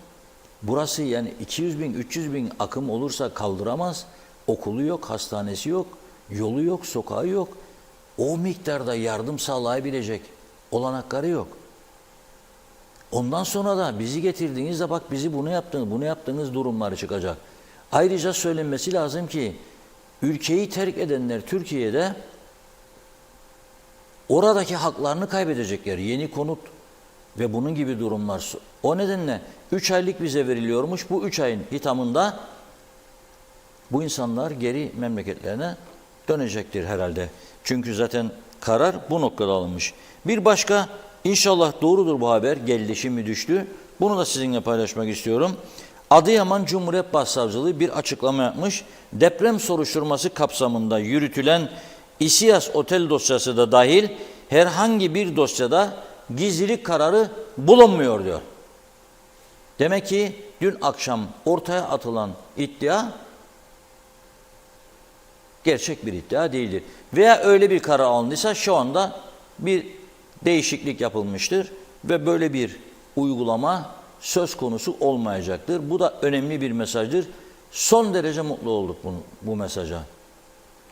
Burası yani 200 bin, 300 bin akım olursa kaldıramaz. Okulu yok, hastanesi yok, yolu yok, sokağı yok. O miktarda yardım sağlayabilecek olanakları yok. Ondan sonra da bizi getirdiğinizde bak bizi bunu yaptığınız durumları çıkacak. Ayrıca söylenmesi lazım ki ülkeyi terk edenler Türkiye'de oradaki haklarını kaybedecekler. Yeni konut ve bunun gibi durumlar. O nedenle 3 aylık vize veriliyormuş. Bu 3 ayın hitamında bu insanlar geri memleketlerine dönecektir herhalde. Çünkü zaten karar bu noktada alınmış. Bir başka, inşallah doğrudur bu haber, geldi şimdi düştü. Bunu da sizinle paylaşmak istiyorum. Adıyaman Cumhuriyet Başsavcılığı bir açıklama yapmış. Deprem soruşturması kapsamında yürütülen İSİAS Otel dosyası da dahil herhangi bir dosyada gizlilik kararı bulunmuyor diyor. Demek ki dün akşam ortaya atılan iddia gerçek bir iddia değildir. Veya öyle bir karar alındıysa şu anda bir değişiklik yapılmıştır ve böyle bir uygulama söz konusu olmayacaktır. Bu da önemli bir mesajdır. Son derece mutlu olduk bu mesaja.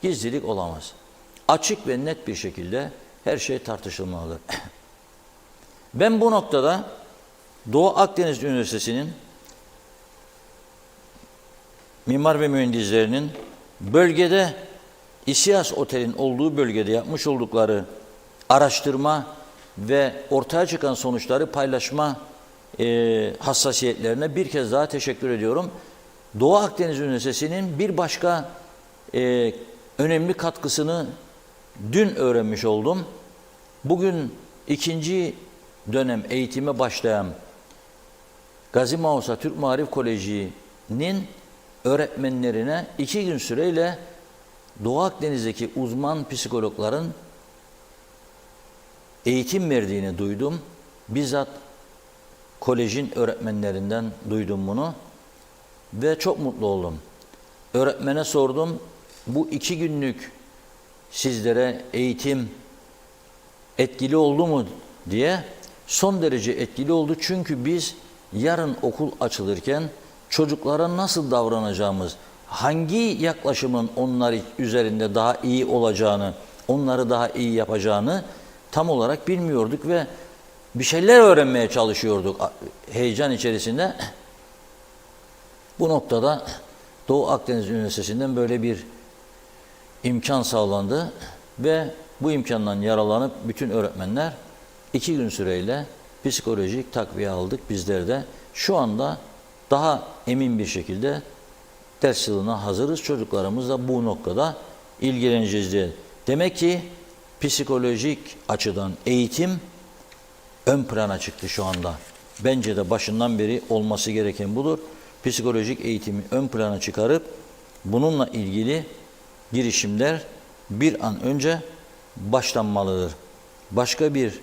Gizlilik olamaz. Açık ve net bir şekilde her şey tartışılmalıdır. Ben bu noktada Doğu Akdeniz Üniversitesi'nin mimar ve mühendislerinin bölgede İSİAS Otel'in olduğu bölgede yapmış oldukları araştırma ve ortaya çıkan sonuçları paylaşma hassasiyetlerine bir kez daha teşekkür ediyorum. Doğu Akdeniz Üniversitesi'nin bir başka önemli katkısını dün öğrenmiş oldum. Bugün ikinci dönem eğitime başlayan Gazi Mausa Türk Maarif Koleji'nin öğretmenlerine 2 gün süreyle Doğu Akdeniz'deki uzman psikologların eğitim verdiğini duydum. Bizzat kolejin öğretmenlerinden duydum bunu ve çok mutlu oldum. Öğretmene sordum, bu 2 günlük sizlere eğitim etkili oldu mu diye. Son derece etkili oldu çünkü biz yarın okul açılırken çocuklara nasıl davranacağımız, hangi yaklaşımın onlar üzerinde daha iyi olacağını, onları daha iyi yapacağını tam olarak bilmiyorduk ve bir şeyler öğrenmeye çalışıyorduk heyecan içerisinde. Bu noktada Doğu Akdeniz Üniversitesi'nden böyle bir imkan sağlandı ve bu imkandan yararlanıp bütün öğretmenler 2 gün süreyle psikolojik takviye aldık bizler de. Şu anda daha emin bir şekilde ders yılına hazırız. Çocuklarımız da bu noktada ilgileneceğiz diye. Demek ki psikolojik açıdan eğitim ön plana çıktı şu anda. Bence de başından beri olması gereken budur. Psikolojik eğitimi ön plana çıkarıp bununla ilgili girişimler bir an önce başlanmalıdır. Başka bir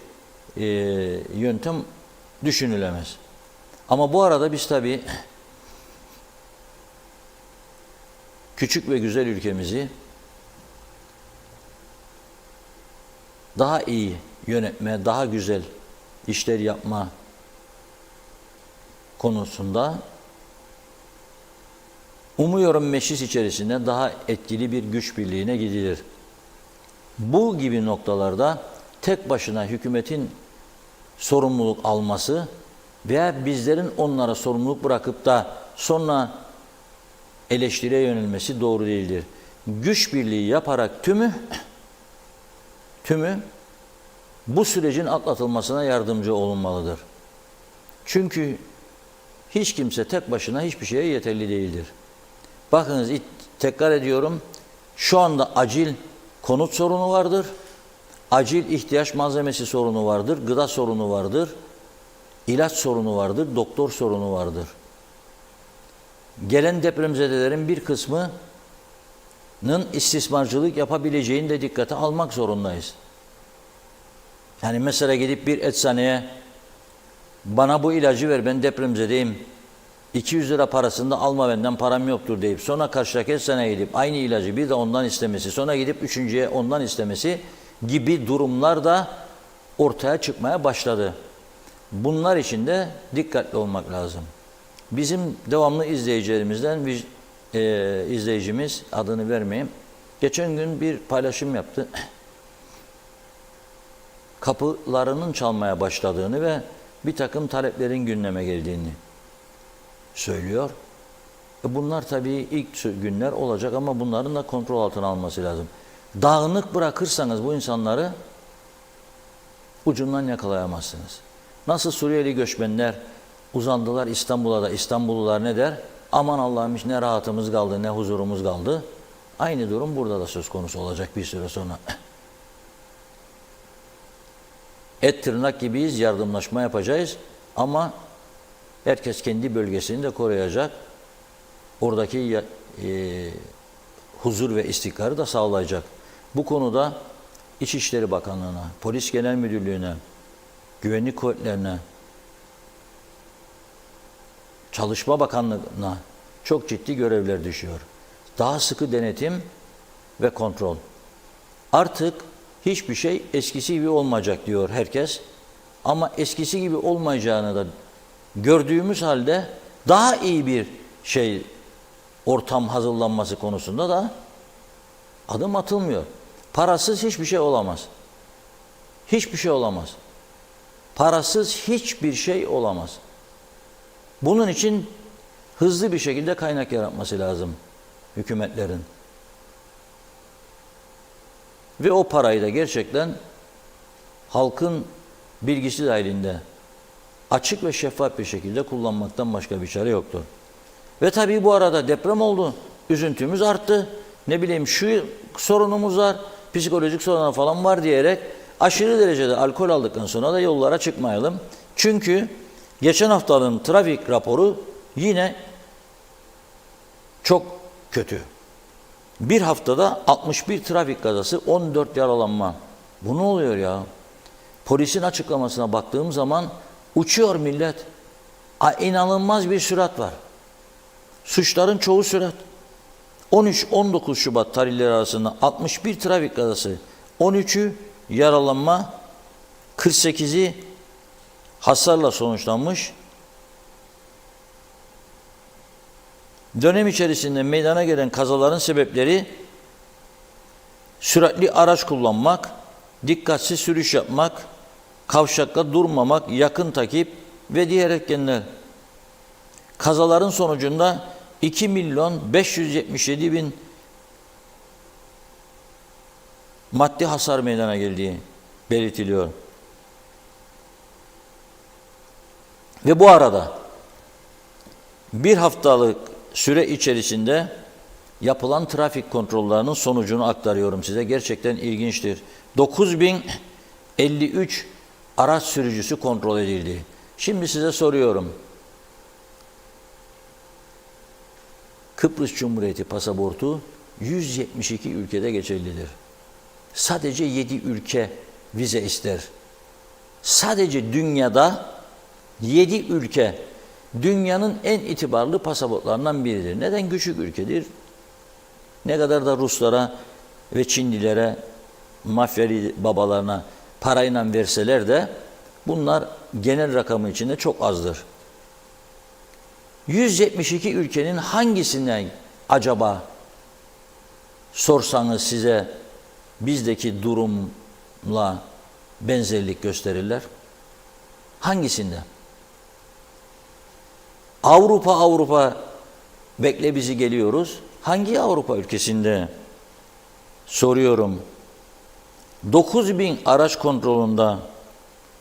yöntem düşünülemez. Ama bu arada biz tabii küçük ve güzel ülkemizi daha iyi yönetme, daha güzel işler yapma konusunda umuyorum meclis içerisinde daha etkili bir güç birliğine gidilir. Bu gibi noktalarda tek başına hükümetin sorumluluk alması veya bizlerin onlara sorumluluk bırakıp da sonra eleştiriye yönelmesi doğru değildir. Güç birliği yaparak tümü bu sürecin atlatılmasına yardımcı olunmalıdır. Çünkü hiç kimse tek başına hiçbir şeye yeterli değildir. Bakınız tekrar ediyorum, şu anda acil konut sorunu vardır, acil ihtiyaç malzemesi sorunu vardır, gıda sorunu vardır, ilaç sorunu vardır, doktor sorunu vardır. Gelen depremzedelerin bir kısmının istismarcılık yapabileceğini de dikkate almak zorundayız. Yani mesela gidip bir eczaneye bana bu ilacı ver, ben depremzedeyim, 200 lira parasını da alma benden, param yoktur deyip sonra karşıdaki eczaneye gidip aynı ilacı bir de ondan istemesi, sonra gidip üçüncüye ondan istemesi gibi durumlar da ortaya çıkmaya başladı. Bunlar için de dikkatli olmak lazım. Bizim devamlı izleyicilerimizden bir izleyicimiz, adını vermeyeyim, geçen gün bir paylaşım yaptı. Kapılarının çalmaya başladığını ve bir takım taleplerin gündeme geldiğini söylüyor. Bunlar tabii ilk günler olacak ama bunların da kontrol altına alması lazım. Dağınık bırakırsanız bu insanları ucundan yakalayamazsınız. Nasıl Suriyeli göçmenler uzandılar İstanbul'a da İstanbullular ne der? Aman Allah'ım, hiç ne rahatımız kaldı ne huzurumuz kaldı. Aynı durum burada da söz konusu olacak bir süre sonra. Et tırnak gibiyiz, yardımlaşma yapacağız ama Herkes kendi bölgesini de koruyacak. Oradaki huzur ve istikrarı da sağlayacak. Bu konuda İçişleri Bakanlığı'na, Polis Genel Müdürlüğü'ne, Güvenlik Kuvvetlerine, Çalışma Bakanlığı'na çok ciddi görevler düşüyor. Daha sıkı denetim ve kontrol. Artık hiçbir şey eskisi gibi olmayacak diyor herkes. Ama eskisi gibi olmayacağını da gördüğümüz halde daha iyi bir ortam hazırlanması konusunda da adım atılmıyor. Parasız hiçbir şey olamaz. Hiçbir şey olamaz. Parasız hiçbir şey olamaz. Bunun için hızlı bir şekilde kaynak yaratması lazım hükümetlerin. Ve o parayı da gerçekten halkın bilgisi dahilinde açık ve şeffaf bir şekilde kullanmaktan başka bir çare yoktur. Ve tabii bu arada deprem oldu. Üzüntümüz arttı. Ne bileyim şu sorunumuz var, psikolojik sorunlar falan var diyerek aşırı derecede alkol aldıktan sonra da yollara çıkmayalım. Çünkü geçen haftanın trafik raporu yine çok kötü. Bir haftada 61 trafik kazası, 14 yaralanma. Bu ne oluyor ya? Polisin açıklamasına baktığım zaman uçuyor millet. İnanılmaz bir sürat var. Suçların çoğu sürat. 13-19 Şubat tarihleri arasında 61 trafik kazası, 13'ü yaralanma, 48'i hasarla sonuçlanmış. Dönem içerisinde meydana gelen kazaların sebepleri süratli araç kullanmak, dikkatsiz sürüş yapmak, kavşakta durmamak, yakın takip ve diğer etkenler. Kazaların sonucunda 2.577.000 maddi hasar meydana geldiği belirtiliyor. Ve bu arada bir haftalık süre içerisinde yapılan trafik kontrollerinin sonucunu aktarıyorum size. Gerçekten ilginçtir. 9.053 araç sürücüsü kontrol edildi. Şimdi size soruyorum. Kıbrıs Cumhuriyeti pasaportu 172 ülkede geçerlidir. Sadece 7 ülke vize ister. Sadece dünyada 7 ülke dünyanın en itibarlı pasaportlarından biridir. Neden? Küçük ülkedir. Ne kadar da Ruslara ve Çinlilere, mafyali babalarına parayla verseler de bunlar genel rakamı içinde çok azdır. 172 ülkenin hangisine acaba sorsanız size bizdeki durumla benzerlik gösterirler? Hangisinde? Avrupa bekle bizi geliyoruz. Hangi Avrupa ülkesinde? Soruyorum. 9.000 araç kontrolünde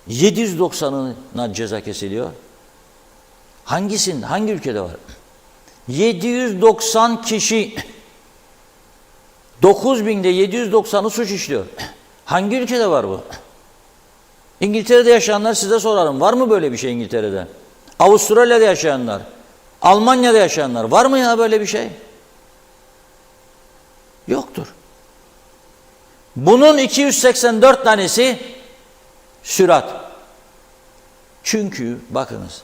790'ına ceza kesiliyor. Hangisinde? Hangi ülkede var? 790 kişi 9.000'de 790'ı suç işliyor. Hangi ülkede var bu? İngiltere'de yaşayanlar size sorarım. Var mı böyle bir şey İngiltere'de? Avustralya'da yaşayanlar, Almanya'da yaşayanlar. Var mı ya böyle bir şey? Yoktur. Bunun 284 tanesi sürat. Çünkü bakınız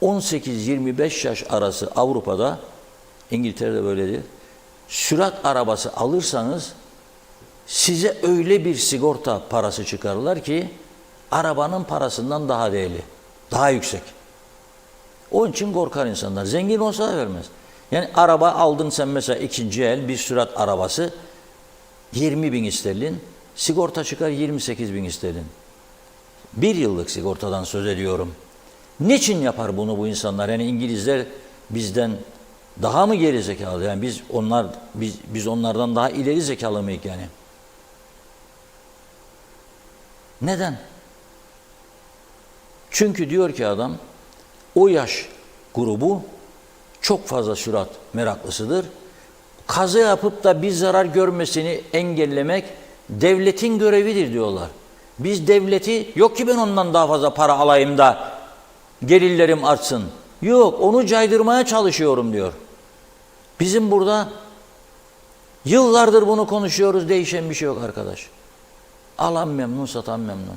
18-25 yaş arası Avrupa'da, İngiltere'de böyledir. Sürat arabası alırsanız size öyle bir sigorta parası çıkarırlar ki arabanın parasından daha değerli, daha yüksek. Onun için korkar insanlar. Zengin olsa da vermez. Yani araba aldın sen mesela ikinci el bir sürat arabası 20.000 sterlin, sigorta çıkar 28.000 sterlin. Bir yıllık sigortadan söz ediyorum. Niçin yapar bunu bu insanlar? Yani İngilizler bizden daha mı geri zekalı? Yani biz onlardan daha ileri zekalı mıyız yani? Neden? Çünkü diyor ki adam o yaş grubu çok fazla sürat meraklısıdır. Kaza yapıp da bir zarar görmesini engellemek devletin görevidir diyorlar. Biz devleti yok ki ben ondan daha fazla para alayım da gelirlerim artsın. Yok, onu caydırmaya çalışıyorum diyor. Bizim burada yıllardır bunu konuşuyoruz, değişen bir şey yok arkadaş. Alan memnun, satan memnun.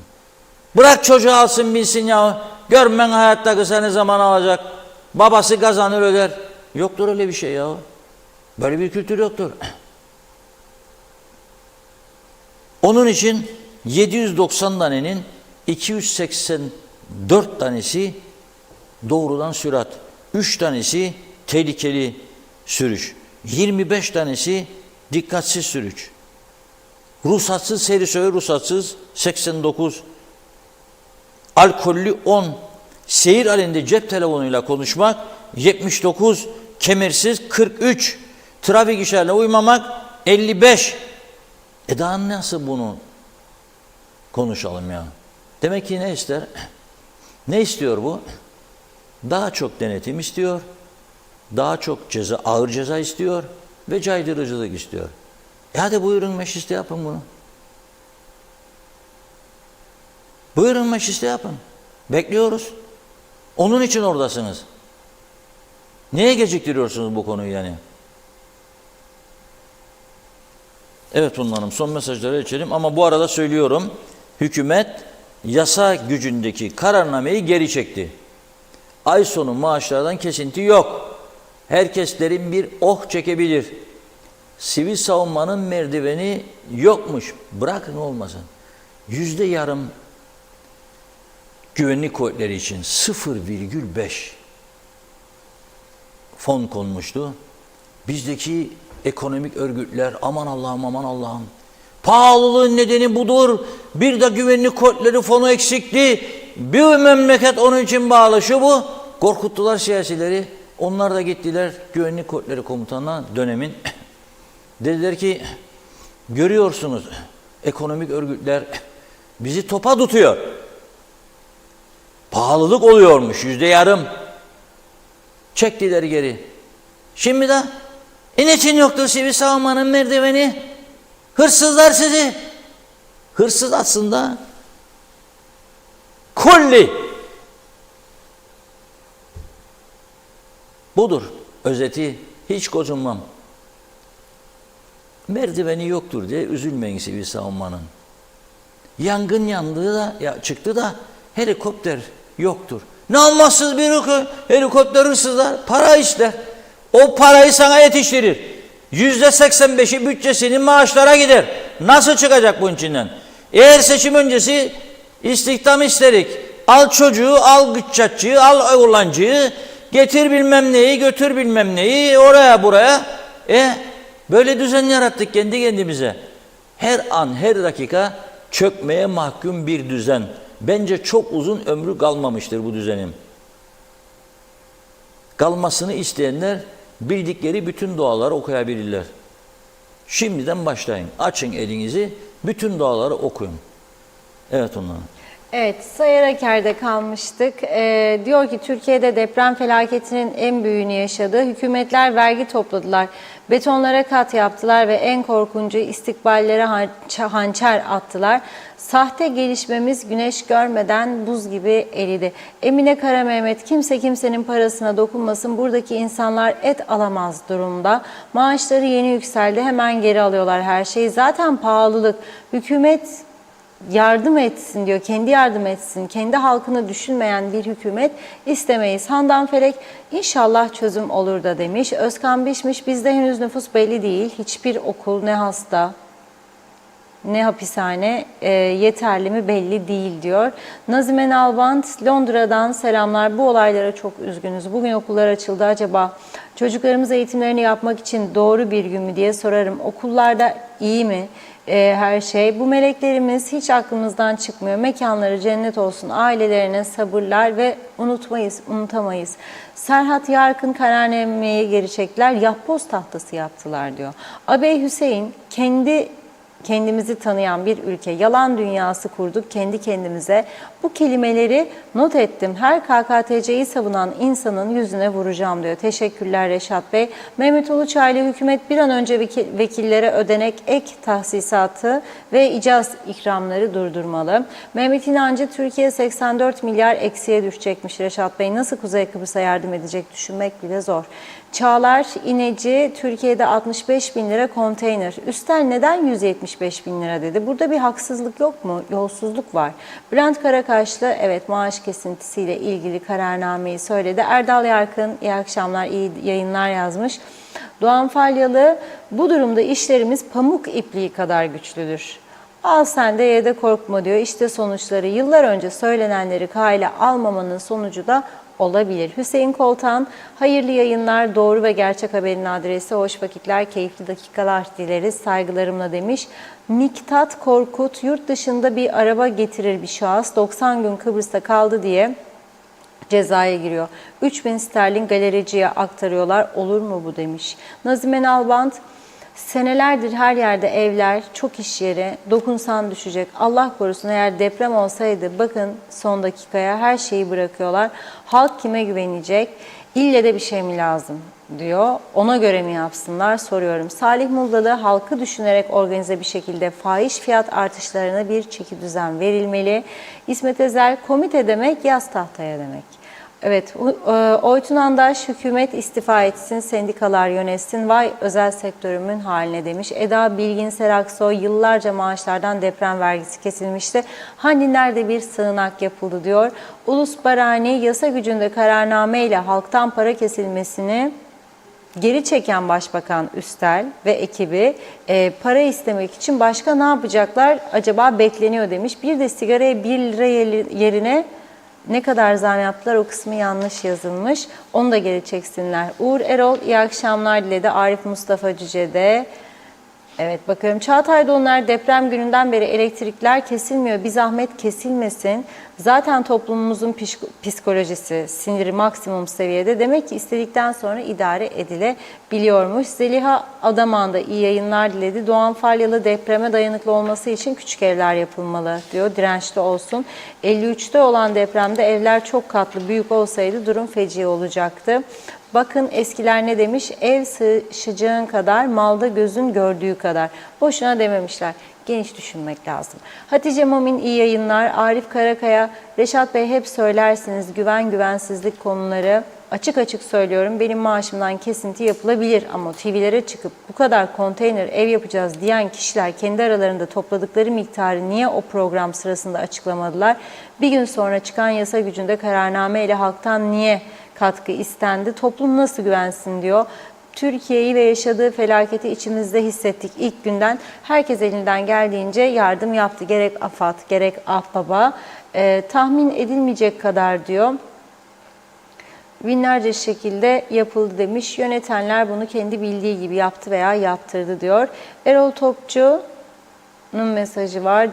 Bırak çocuğu alsın bilsin ya. Görmen hayatta kısa ne zaman alacak. Babası kazanır öder. Yoktur öyle bir şey ya. Böyle bir kültür yoktur. Onun için 790 tanenin 284 tanesi doğrudan sürat. 3 tanesi tehlikeli sürüş. 25 tanesi dikkatsiz sürüş. Ruhsatsız seyri söyle ruhsatsız 89. Alkollü 10. Seyir halinde cep telefonuyla konuşmak 79. Kemersiz 43. Trafik işaretine uymamak 55. Daha nasıl bunu konuşalım ya? Demek ki ne ister? Ne istiyor bu? Daha çok denetim istiyor. Daha çok ceza, ağır ceza istiyor ve caydırıcılık istiyor. Hadi buyurun mecliste yapın bunu. Buyurun mecliste yapın. Bekliyoruz. Onun için oradasınız. Niye geciktiriyorsunuz bu konuyu yani? Evet Hanım, son mesajları geçelim ama bu arada söylüyorum. Hükümet yasa gücündeki kararnameyi geri çekti. Ay sonu maaşlardan kesinti yok. Herkeslerin bir oh çekebilir. Sivil savunmanın merdiveni yokmuş. Bırakın olmasın. %0,5 güvenlik kuvvetleri için 0,5 fon konmuştu. Bizdeki ekonomik örgütler aman Allah'ım aman Allah'ım. Pahalılığın nedeni budur. Bir de güvenlik kuvvetleri fonu eksikti. Bir memleket onun için bağlı şu bu. Korkuttular siyasileri. Onlar da gittiler güvenlik kuvvetleri komutanına dönemin. Dediler ki görüyorsunuz ekonomik örgütler bizi topa tutuyor. Pahalılık oluyormuş %0,5. Çektiler geri. Şimdi de niçin yoktur sivil savunmanın merdiveni? Hırsızlar sizi. Hırsız aslında kulli. Budur. Özeti hiç gocunmam. Merdiveni yoktur diye üzülmeyin sivil savunmanın. Yangın yandığı da çıktı da helikopter yoktur. Ne olmazsız bir helikopter hırsızlar para ister. O parayı sana yetiştirir. %85'i bütçesinin maaşlara gider. Nasıl çıkacak bunun içinden? Eğer seçim öncesi istihdam isterik. Al çocuğu, al gıççatçıyı, al oğlancıyı, getir bilmem neyi, götür bilmem neyi, oraya buraya. Böyle düzen yarattık kendi kendimize. Her an, her dakika çökmeye mahkum bir düzen. Bence çok uzun ömrü kalmamıştır bu düzenin. Kalmasını isteyenler bildikleri bütün duaları okuyabilirler. Şimdiden başlayın. Açın elinizi, bütün duaları okuyun. Evet onlara. Evet, Sayıraker'de kalmıştık. Diyor ki Türkiye'de deprem felaketinin en büyüğünü yaşadı. Hükümetler vergi topladılar. Betonlara kat yaptılar ve en korkuncu istikballere hançer attılar. Sahte gelişmemiz güneş görmeden buz gibi eridi. Emine Kara Mehmet, kimse kimsenin parasına dokunmasın. Buradaki insanlar et alamaz durumda. Maaşları yeni yükseldi, hemen geri alıyorlar her şeyi. Zaten pahalılık. Hükümet yardım etsin diyor, kendi yardım etsin, kendi halkını düşünmeyen bir hükümet istemeyiz. Handan Felek, inşallah çözüm olur da demiş. Özkan Bişmiş, bizde henüz nüfus belli değil. Hiçbir okul, ne hasta, ne hapishane yeterli mi belli değil diyor. Nazime Nalbant, Londra'dan selamlar. Bu olaylara çok üzgünüz. Bugün okullar açıldı. Acaba çocuklarımız eğitimlerini yapmak için doğru bir gün mü diye sorarım. Okullarda iyi mi? Her şey. Bu meleklerimiz hiç aklımızdan çıkmıyor. Mekanları cennet olsun. Ailelerine sabırlar ve unutamayız. Serhat Yarkın, kararnameyi geri çektiler. Yapboz tahtası yaptılar diyor. Abey Hüseyin, kendi kendimizi tanıyan bir ülke. Yalan dünyası kurduk kendi kendimize. Bu kelimeleri not ettim. Her KKTC'yi savunan insanın yüzüne vuracağım diyor. Teşekkürler Reşat Bey. Mehmet Uluçaylı, hükümet bir an önce vekillere ödenek ek tahsisatı ve icaz ikramları durdurmalı. Mehmet İnancı, Türkiye 84 milyar eksiye düşecekmiş Reşat Bey. Nasıl Kuzey Kıbrıs'a yardım edecek düşünmek bile zor. Çağlar İneci, Türkiye'de 65 bin lira konteyner. Üstel neden 175 bin lira dedi? Burada bir haksızlık yok mu? Yolsuzluk var. Bülent Karakaşlı, evet, maaş kesintisiyle ilgili kararnameyi söyledi. Erdal Yarkın, iyi akşamlar, iyi yayınlar yazmış. Doğan Falyalı, bu durumda işlerimiz pamuk ipliği kadar güçlüdür. Al sen de ye de korkma diyor. İşte sonuçları, yıllar önce söylenenleri kale almamanın sonucu da olabilir. Hüseyin Koltan, hayırlı yayınlar, doğru ve gerçek haberin adresi, hoş vakitler, keyifli dakikalar dileriz, saygılarımla demiş. Miktat Korkut, yurt dışında bir araba getirir bir şahıs 90 gün Kıbrıs'ta kaldı diye cezaya giriyor. 3000 sterlin galericiye aktarıyorlar, olur mu bu demiş. Nazime Nalbant, senelerdir her yerde evler, çok iş yeri, dokunsan düşecek. Allah korusun, eğer deprem olsaydı bakın son dakikaya her şeyi bırakıyorlar. Halk kime güvenecek? İlle de bir şey mi lazım diyor. Ona göre mi yapsınlar soruyorum. Salih Muldalı, halkı düşünerek organize bir şekilde fahiş fiyat artışlarına bir çekidüzen verilmeli. İsmet Ezel, komite demek yaz tahtaya demek. Evet, Oytun Andaş, hükümet istifa etsin, sendikalar yönetsin, vay özel sektörümün haline demiş. Eda Bilgin Seraksoy, yıllarca maaşlardan deprem vergisi kesilmişti. Hani nerede bir sığınak yapıldı diyor. Ulus Barani, yasa gücünde kararname ile halktan para kesilmesini geri çeken Başbakan Üstel ve ekibi para istemek için başka ne yapacaklar acaba bekleniyor demiş. Bir de sigaraya 1 lira yerine ne kadar zam yaptılar, o kısmı yanlış yazılmış. Onu da geri çeksinler. Uğur Erol, iyi akşamlar diledi. Arif Mustafa Cüce'de. Evet, bakıyorum. Çağatay Donlar, deprem gününden beri elektrikler kesilmiyor. Bir zahmet kesilmesin. Zaten toplumumuzun psikolojisi, siniri maksimum seviyede. Demek ki istedikten sonra idare edilebiliyormuş. Zeliha Adaman da iyi yayınlar diledi. Doğan Falyalı, depreme dayanıklı olması için küçük evler yapılmalı diyor. Dirençli olsun. 53'te olan depremde evler çok katlı büyük olsaydı durum feci olacaktı. Bakın eskiler ne demiş? Ev sığışacağın kadar, malda gözün gördüğü kadar. Boşuna dememişler. Geniş düşünmek lazım. Hatice Momin, iyi yayınlar. Arif Karakaya, Reşat Bey hep söylersiniz güvensizlik konuları. Açık açık söylüyorum, benim maaşımdan kesinti yapılabilir ama TV'lere çıkıp bu kadar konteyner ev yapacağız diyen kişiler kendi aralarında topladıkları miktarı niye o program sırasında açıklamadılar? Bir gün sonra çıkan yasa gücünde kararname ile halktan niye katkı istendi? Toplum nasıl güvensin diyor. Türkiye'yi ve yaşadığı felaketi içimizde hissettik ilk günden. Herkes elinden geldiğince yardım yaptı. Gerek AFAD, gerek Ahbaba. Tahmin edilmeyecek kadar diyor. Binlerce şekilde yapıldı demiş. Yönetenler bunu kendi bildiği gibi yaptı veya yaptırdı diyor. Erol Topçu'nun mesajı var.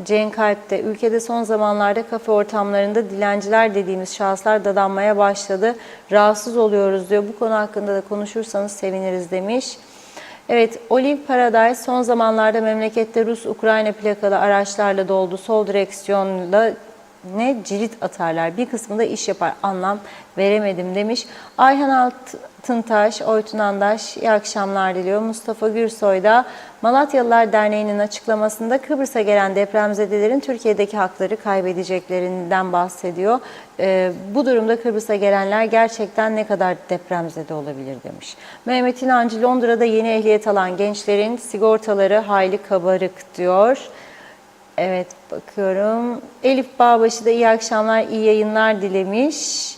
Cenk Alp'te, ülkede son zamanlarda kafe ortamlarında dilenciler dediğimiz şahıslar dadanmaya başladı. Rahatsız oluyoruz diyor. Bu konu hakkında da konuşursanız seviniriz demiş. Evet, Olive Paradise, son zamanlarda memlekette Rus-Ukrayna plakalı araçlarla doldu. Sol direksiyonla cirit atarlar. Bir kısmında iş yapar. Anlam veremedim demiş. Ayhan Altıntaş, Oytun Andaş, iyi akşamlar diliyor. Mustafa Gürsoy da Malatyalılar Derneği'nin açıklamasında Kıbrıs'a gelen depremzedelerin Türkiye'deki hakları kaybedeceklerinden bahsediyor. Bu durumda Kıbrıs'a gelenler gerçekten ne kadar depremzede olabilir demiş. Mehmet İnancı, Londra'da yeni ehliyet alan gençlerin sigortaları hayli kabarık diyor. Evet, bakıyorum. Elif Bağbaşı da iyi akşamlar, iyi yayınlar dilemiş.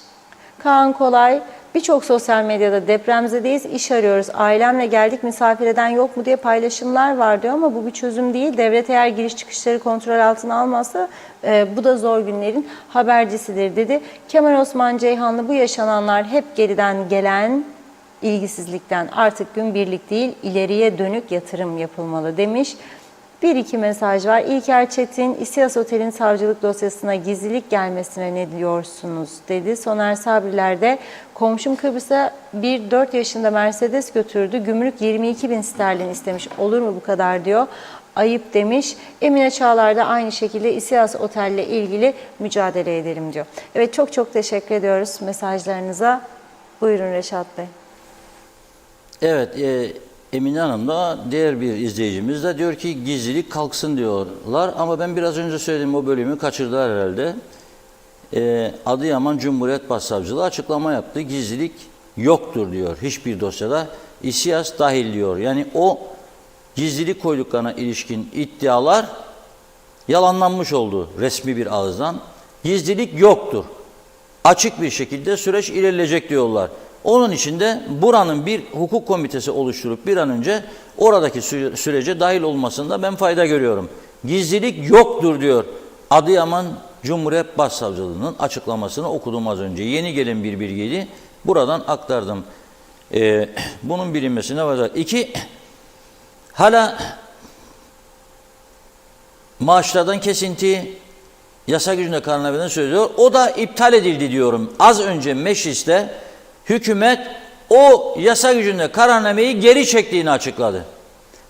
Kaan Kolay, birçok sosyal medyada depremzedeyiz, iş arıyoruz, ailemle geldik, misafir eden yok mu diye paylaşımlar var diyor ama bu bir çözüm değil. Devlet eğer giriş çıkışları kontrol altına almazsa bu da zor günlerin habercisidir dedi. Kemal Osman Ceyhanlı, bu yaşananlar hep geriden gelen ilgisizlikten, artık günbirlik değil ileriye dönük yatırım yapılmalı demiş. Bir iki mesaj var. İlker Çetin, İSİAS Otel'in savcılık dosyasına gizlilik gelmesine ne diyorsunuz dedi. Soner Sabriler de komşum Kıbrıs'a bir 4 yaşında Mercedes götürdü. Gümrük 22.000 sterlin istemiş. Olur mu bu kadar diyor. Ayıp demiş. Emine Çağlar da aynı şekilde İSİAS Otel'le ilgili mücadele edelim diyor. Evet, çok çok teşekkür ediyoruz mesajlarınıza. Buyurun Reşat Bey. Evet, Emine Hanım da diğer bir izleyicimiz de diyor ki gizlilik kalksın diyorlar. Ama ben biraz önce söylediğim o bölümü kaçırdılar herhalde. Adıyaman Cumhuriyet Başsavcılığı açıklama yaptı. Gizlilik yoktur diyor hiçbir dosyada. İSİAS dahil diyor. Yani o gizlilik koyduklarına ilişkin iddialar yalanlanmış oldu resmi bir ağızdan. Gizlilik yoktur. Açık bir şekilde süreç ilerleyecek diyorlar. Onun için de buranın bir hukuk komitesi oluşturup bir an önce oradaki sürece dahil olmasında ben fayda görüyorum. Gizlilik yoktur diyor. Adıyaman Cumhuriyet Başsavcılığı'nın açıklamasını okudum az önce. Yeni gelen bir bilgiydi. Buradan aktardım. Bunun bilinmesine var. 2. Hala maaşlardan kesinti yasa gücünde kararnameden söylüyor. O da iptal edildi diyorum. Az önce mecliste hükümet o yasa gücünde kararnameyi geri çektiğini açıkladı.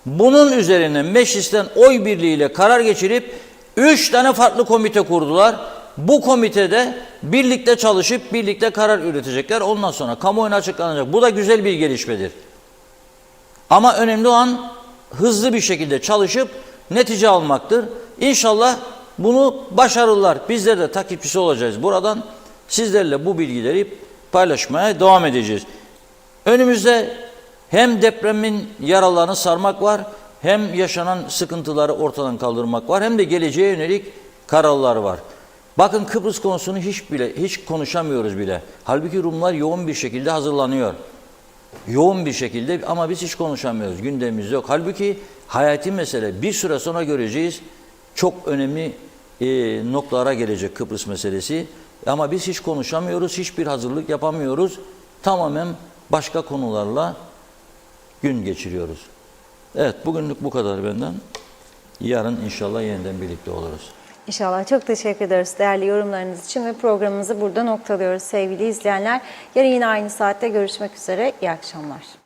Bunun üzerine meclisten oy birliğiyle karar geçirip 3 tane farklı komite kurdular. Bu komitede birlikte çalışıp birlikte karar üretecekler. Ondan sonra kamuoyuna açıklanacak. Bu da güzel bir gelişmedir. Ama önemli olan hızlı bir şekilde çalışıp netice almaktır. İnşallah bunu başarırlar. Bizler de takipçisi olacağız. Buradan sizlerle bu bilgileri paylaşmaya devam edeceğiz. Önümüzde hem depremin yaralarını sarmak var, hem yaşanan sıkıntıları ortadan kaldırmak var, hem de geleceğe yönelik kararlar var. Bakın Kıbrıs konusunu hiç konuşamıyoruz bile. Halbuki Rumlar yoğun bir şekilde hazırlanıyor. Yoğun bir şekilde ama biz hiç konuşamıyoruz. Gündemimiz yok. Halbuki hayati mesele, bir süre sonra göreceğiz. Çok önemli noktalara gelecek Kıbrıs meselesi. Ama biz hiç konuşamıyoruz, hiçbir hazırlık yapamıyoruz. Tamamen başka konularla gün geçiriyoruz. Evet, bugünlük bu kadar benden. Yarın inşallah yeniden birlikte oluruz. İnşallah. Çok teşekkür ederiz değerli yorumlarınız için ve programımızı burada noktalıyoruz sevgili izleyenler. Yarın yine aynı saatte görüşmek üzere. İyi akşamlar.